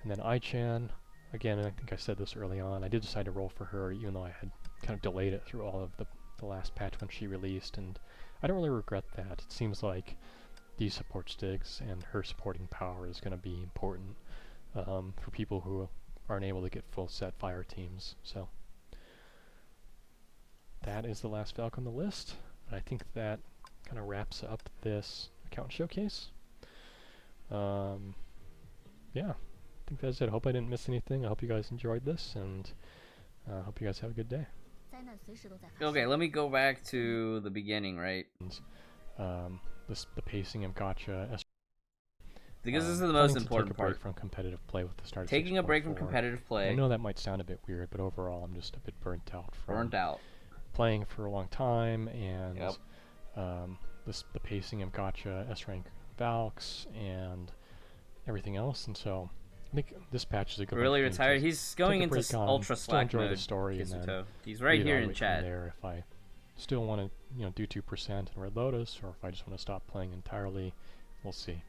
Speaker 2: And then ICHAN. Again, I think I said this early on, I did decide to roll for her even though I had kind of delayed it through all of the last patch when she released, and I don't really regret that. It seems like these support sticks and her supporting power is going to be important for people who aren't able to get full set fire teams. So that is the last Valk on the list, and I think that kind of wraps up this account showcase. Yeah. I think that's it. I hope I didn't miss anything. I hope you guys enjoyed this, and I hope you guys have a good day.
Speaker 1: Okay, let me go back to the beginning, right?
Speaker 2: The pacing of Gotcha.
Speaker 1: Because this is the most important
Speaker 2: take a break from competitive play with the start.
Speaker 1: Taking a break from competitive play.
Speaker 2: I know that might sound a bit weird, but overall, I'm just a bit burnt out from playing for a long time, and the pacing of Gotcha, S rank Valks, and everything else, and so. I think this patch is a good
Speaker 1: really retired. He's going into ultra slack mode.
Speaker 2: The story and then
Speaker 1: he's right here in chat.
Speaker 2: There, if I still want to, do 2% in Red Lotus, or if I just want to stop playing entirely, we'll see.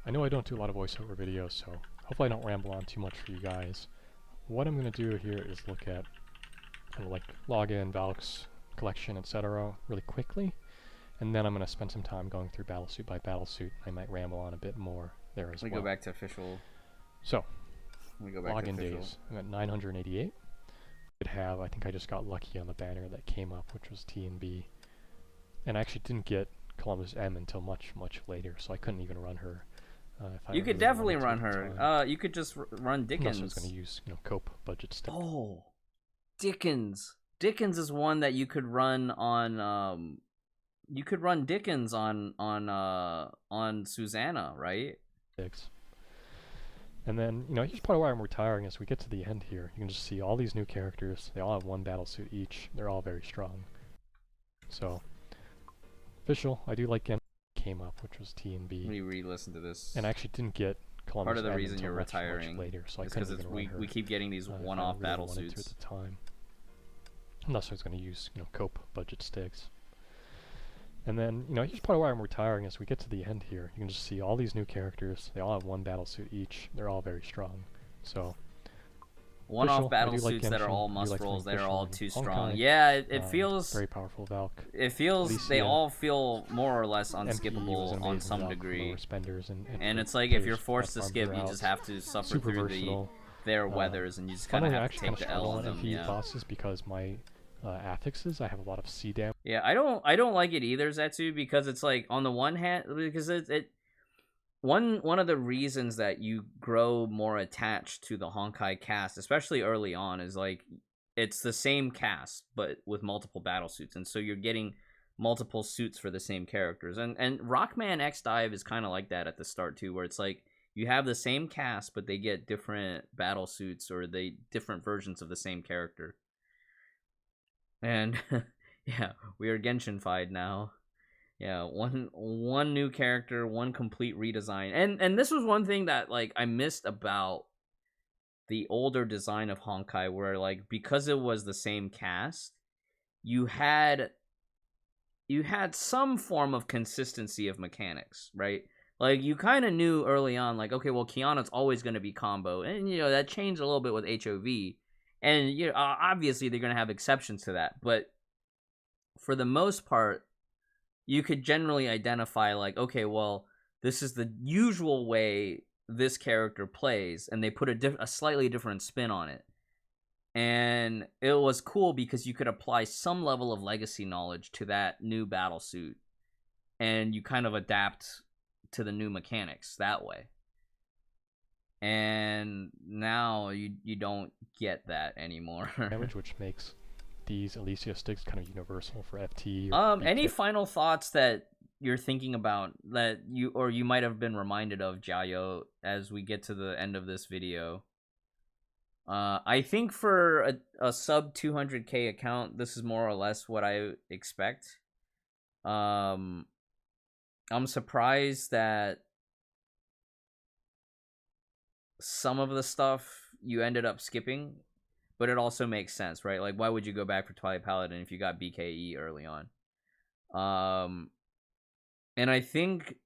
Speaker 2: I know I don't do a lot of voiceover videos, so hopefully I don't ramble on too much for you guys. What I'm going to do here is look at kind of like login, Valks, collection, etc. really quickly, and then I'm going to spend some time going through battlesuit by battlesuit. I might ramble on a bit more there as well.
Speaker 1: We go back to official.
Speaker 2: So,
Speaker 1: we go back
Speaker 2: login
Speaker 1: to
Speaker 2: days. I'm at 988. I think I just got lucky on the banner that came up, which was T and B. And I actually didn't get Columbus M until much, much later, so I couldn't even run her.
Speaker 1: You could definitely run her. You could just run Dickens.
Speaker 2: Unless I was going to use, cope budget stuff.
Speaker 1: Oh, Dickens. Dickens is one that you could run on. You could run Dickens on Susanna, right?
Speaker 2: And then, here's part of why I'm retiring. As we get to the end here, you can just see all these new characters. They all have one battlesuit each. They're all very strong. So, official, I do like came up, which was T and B.
Speaker 1: Let me re-listen to this.
Speaker 2: And I actually didn't get Columbus
Speaker 1: part of the reason you're retiring
Speaker 2: later, so
Speaker 1: is because we keep getting these one-off battlesuits
Speaker 2: at the time. Unless I was going to use, cope budget sticks. And then, here's part of why I'm retiring. As we get to the end here, you can just see all these new characters. They all have one battlesuit each. They're all very strong. So,
Speaker 1: one-off battlesuits that are all must rolls. They're all too strong. Yeah, it feels
Speaker 2: very powerful Valk.
Speaker 1: It feels they all feel more or less unskippable on some degree. And it's like if you're forced to skip, you just have to suffer through their weathers, and you just kind of have to take the L on them. Yeah.
Speaker 2: Bosses because my affixes, I have a lot of C damage.
Speaker 1: Yeah, I don't like it either, Zetsu, because it's like on the one hand, because one of the reasons that you grow more attached to the Honkai cast, especially early on, is like it's the same cast but with multiple battle suits, and so you're getting multiple suits for the same characters. And Rockman X Dive is kind of like that at the start too, where it's like you have the same cast but they get different battle suits or they different versions of the same character. And yeah, we are Genshin-fied now. Yeah, one new character, one complete redesign. And this was one thing that like I missed about the older design of Honkai, where like because it was the same cast, you had some form of consistency of mechanics, right? Like you kind of knew early on, like okay, well Kiana's always going to be combo, and you know that changed a little bit with HOV, and you know, obviously they're going to have exceptions to that, but for the most part, you could generally identify like okay, well this is the usual way this character plays, and they put a slightly different spin on it. And it was cool because you could apply some level of legacy knowledge to that new battle suit, and you kind of adapt to the new mechanics that way. And now you don't get that anymore.
Speaker 2: Damage, which makes these Elysia sticks kind of universal for FT. Or
Speaker 1: any final thoughts that you're thinking about that you might have been reminded of, Jiayou, as we get to the end of this video? I think for a sub 200k account, this is more or less what I expect. I'm surprised that some of the stuff you ended up skipping, but it also makes sense, right? Like, why would you go back for Twilight Paladin if you got BKE early on? And I think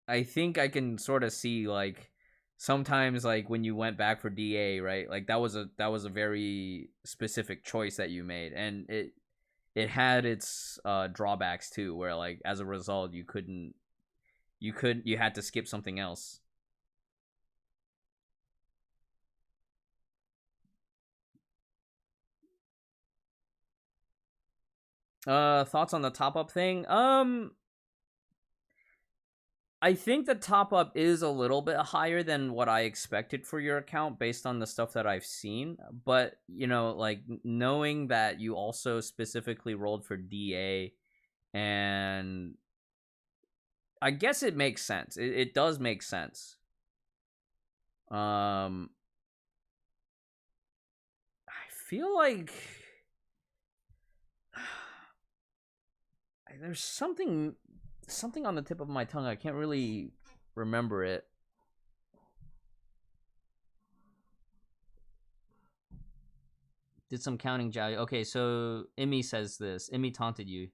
Speaker 1: I can sort of see like sometimes like when you went back for DA, right? Like that was a very specific choice that you made, and it had its drawbacks too, where like as a result you had to skip something else. Thoughts on the top up thing? I think the top up is a little bit higher than what I expected for your account based on the stuff that I've seen. But, you know, like knowing that you also specifically rolled for DA, and I guess it makes sense. It does make sense. I feel like there's something on the tip of my tongue. I can't really remember it. Did some counting, Jiayou. Okay, so Emmy says this. Emmy taunted you.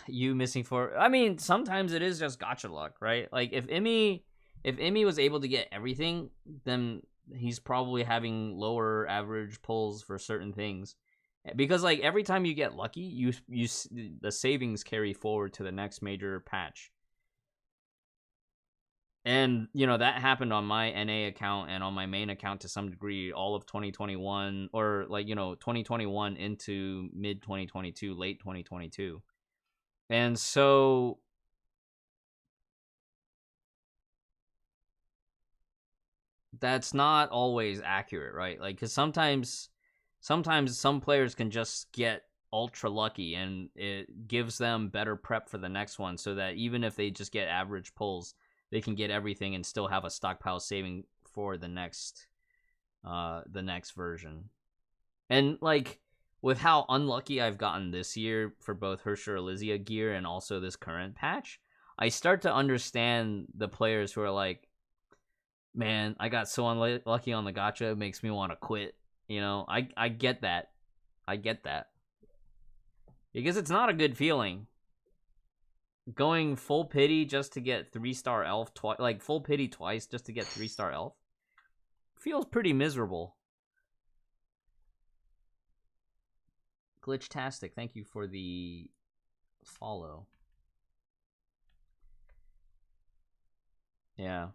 Speaker 1: You missing for. I mean, sometimes it is just gotcha luck, right? Like if Emmy was able to get everything, then he's probably having lower average pulls for certain things, because like every time you get lucky, you the savings carry forward to the next major patch. And you know that happened on my NA account and on my main account to some degree all of 2021, or like, you know, 2021 into mid 2022, late 2022. And so that's not always accurate, right? Like, because sometimes some players can just get ultra lucky and it gives them better prep for the next one, so that even if they just get average pulls, they can get everything and still have a stockpile saving for the next version. And like with how unlucky I've gotten this year for both Hersher Elysia gear and also this current patch, I start to understand the players who are like, man, I got so unlucky on the gacha, it makes me want to quit. You know, I get that. I get that. Because it's not a good feeling. Going full pity just to get 3-star elf twice, like full pity twice just to get 3-star elf, feels pretty miserable. Glitchtastic, thank you for the follow. Yeah.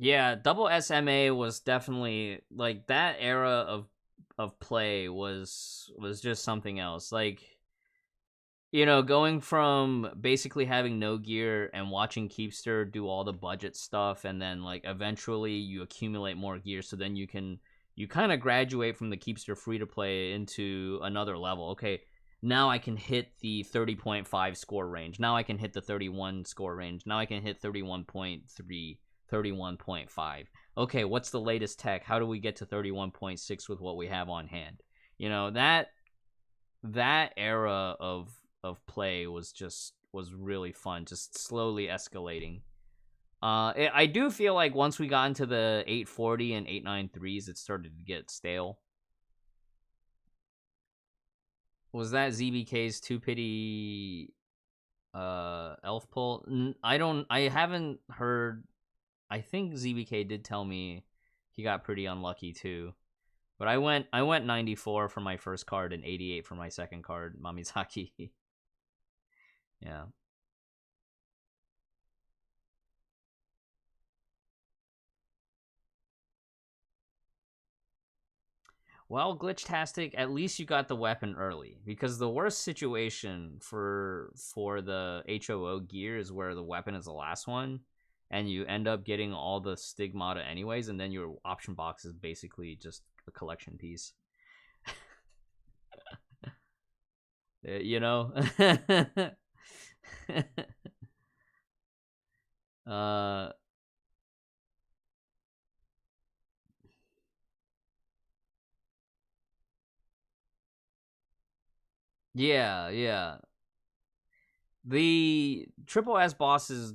Speaker 1: Yeah, double SMA was definitely like that era of play was just something else. Like, you know, going from basically having no gear and watching Keepster do all the budget stuff, and then like eventually you accumulate more gear, so then you kind of graduate from the Keepster free to play into another level. Okay, now I can hit the 30.5 score range. Now I can hit the 31 score range. Now I can hit 31.3, 31.5. Okay, what's the latest tech? How do we get to 31.6 with what we have on hand? You know, that era of play was really fun, just slowly escalating. I do feel like once we got into the 840 and 893s, it started to get stale. Was that ZBK's two pity elf pull? I haven't heard. I think ZBK did tell me he got pretty unlucky too. But I went 94 for my first card and 88 for my second card, Mamizaki. Yeah. Well, Glitchtastic, at least you got the weapon early, because the worst situation for the HOO gear is where the weapon is the last one, and you end up getting all the stigmata anyways, and then your option box is basically just a collection piece. You know? uh yeah, yeah. The triple S bosses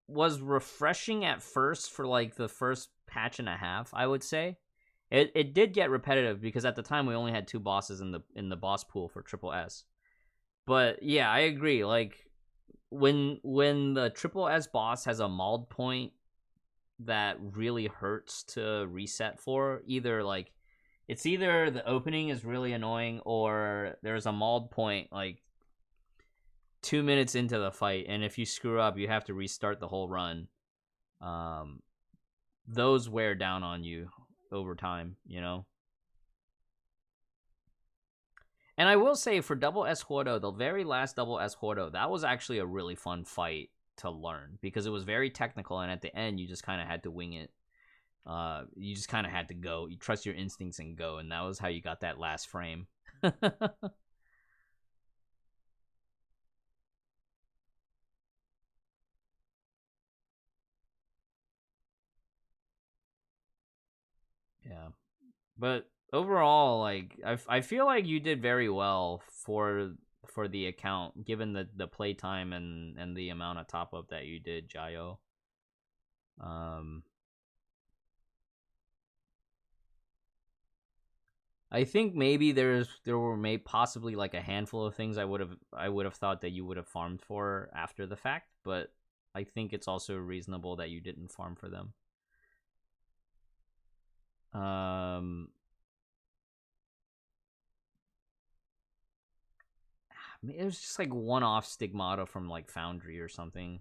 Speaker 1: was refreshing at first for like the first patch and a half, I would say. It did get repetitive because at the time we only had two bosses in the boss pool for triple S. But yeah, I agree. Like when the triple S boss has a mauled point that really hurts to reset for, either like it's either the opening is really annoying or there's a mauled point like 2 minutes into the fight, and if you screw up, you have to restart the whole run. Um, those wear down on you over time, you know. And I will say for double S Huodo, the very last double S Huodo, that was actually a really fun fight to learn because it was very technical, and at the end, you just kind of had to wing it. You just kind of had to go. You trust your instincts and go, and that was how you got that last frame. Yeah. But overall, like I feel like you did very well for the account, given the playtime and the amount of top up that you did, Jiayou. Um, I think maybe there were may possibly like a handful of things I would have thought that you would have farmed for after the fact, but I think it's also reasonable that you didn't farm for them. Um, it was just like one-off stigmata from like Foundry or something.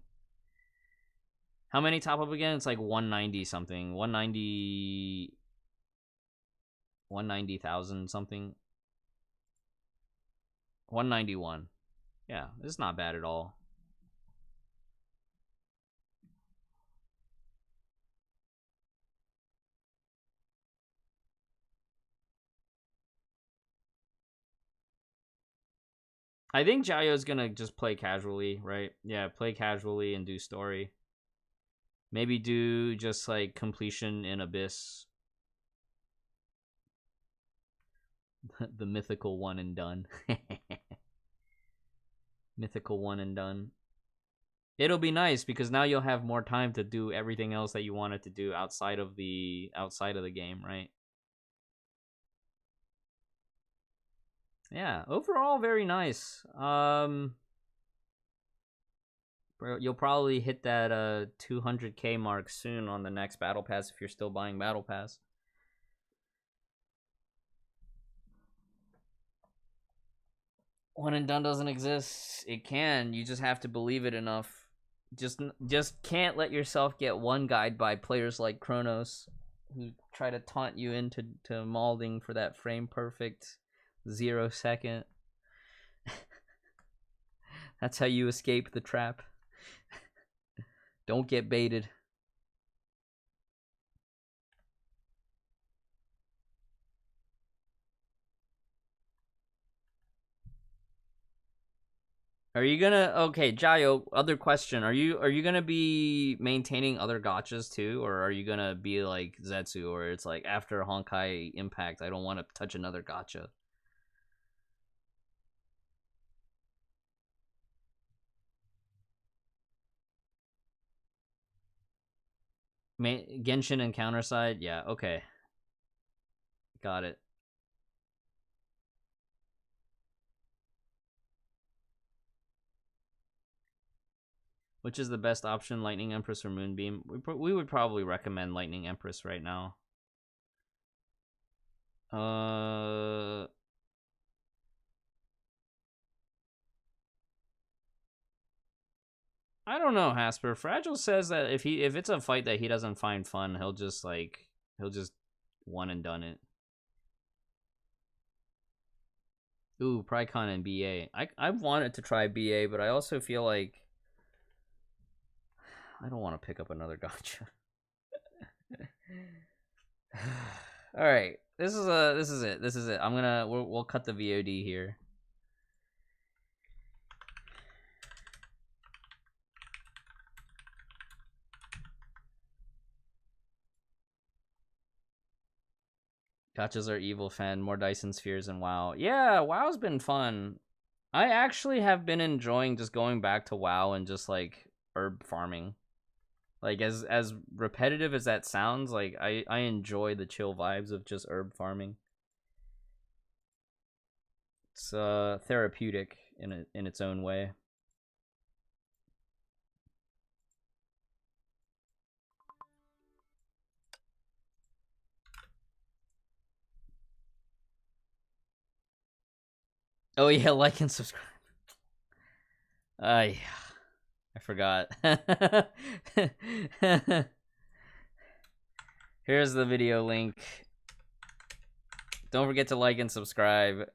Speaker 1: How many top up again? It's like 190 something. 190,000 something. 191. Yeah, it's not bad at all. I think Jiayou's gonna just play casually, right? Yeah, play casually and do story. Maybe do just like completion in Abyss. The mythical one and done. Mythical one and done. It'll be nice because now you'll have more time to do everything else that you wanted to do outside of the game, right? Yeah, overall very nice. You'll probably hit that 200K mark soon on the next battle pass if you're still buying battle pass. One and done doesn't exist. It can. You just have to believe it enough. Just can't let yourself get one guide by players like Kronos, who try to taunt you into mauling for that frame perfect 0 second. That's how you escape the trap. Don't get baited. Are you gonna okay, Jiayou, other question. Are you gonna be maintaining other gachas too, or are you gonna be like Zetsu, or it's like after Honkai Impact, I don't want to touch another gacha? Genshin and Counterside? Yeah, okay. Got it. Which is the best option, Lightning Empress or Moonbeam? We would probably recommend Lightning Empress right now. I don't know, Hasper. Fragile says that if it's a fight that he doesn't find fun, he'll just one and done it. Ooh, Prycon and BA. I've wanted to try BA, but I also feel like I don't want to pick up another gacha. All right, this is it. We'll cut the VOD here. Gachas are evil, fan. More Dyson spheres and WoW. Yeah, WoW's been fun. I actually have been enjoying just going back to WoW and just like herb farming. Like as repetitive as that sounds, like I enjoy the chill vibes of just herb farming. It's therapeutic in its own way. Oh yeah, like and subscribe. Yeah. I forgot. Here's the video link. Don't forget to like and subscribe.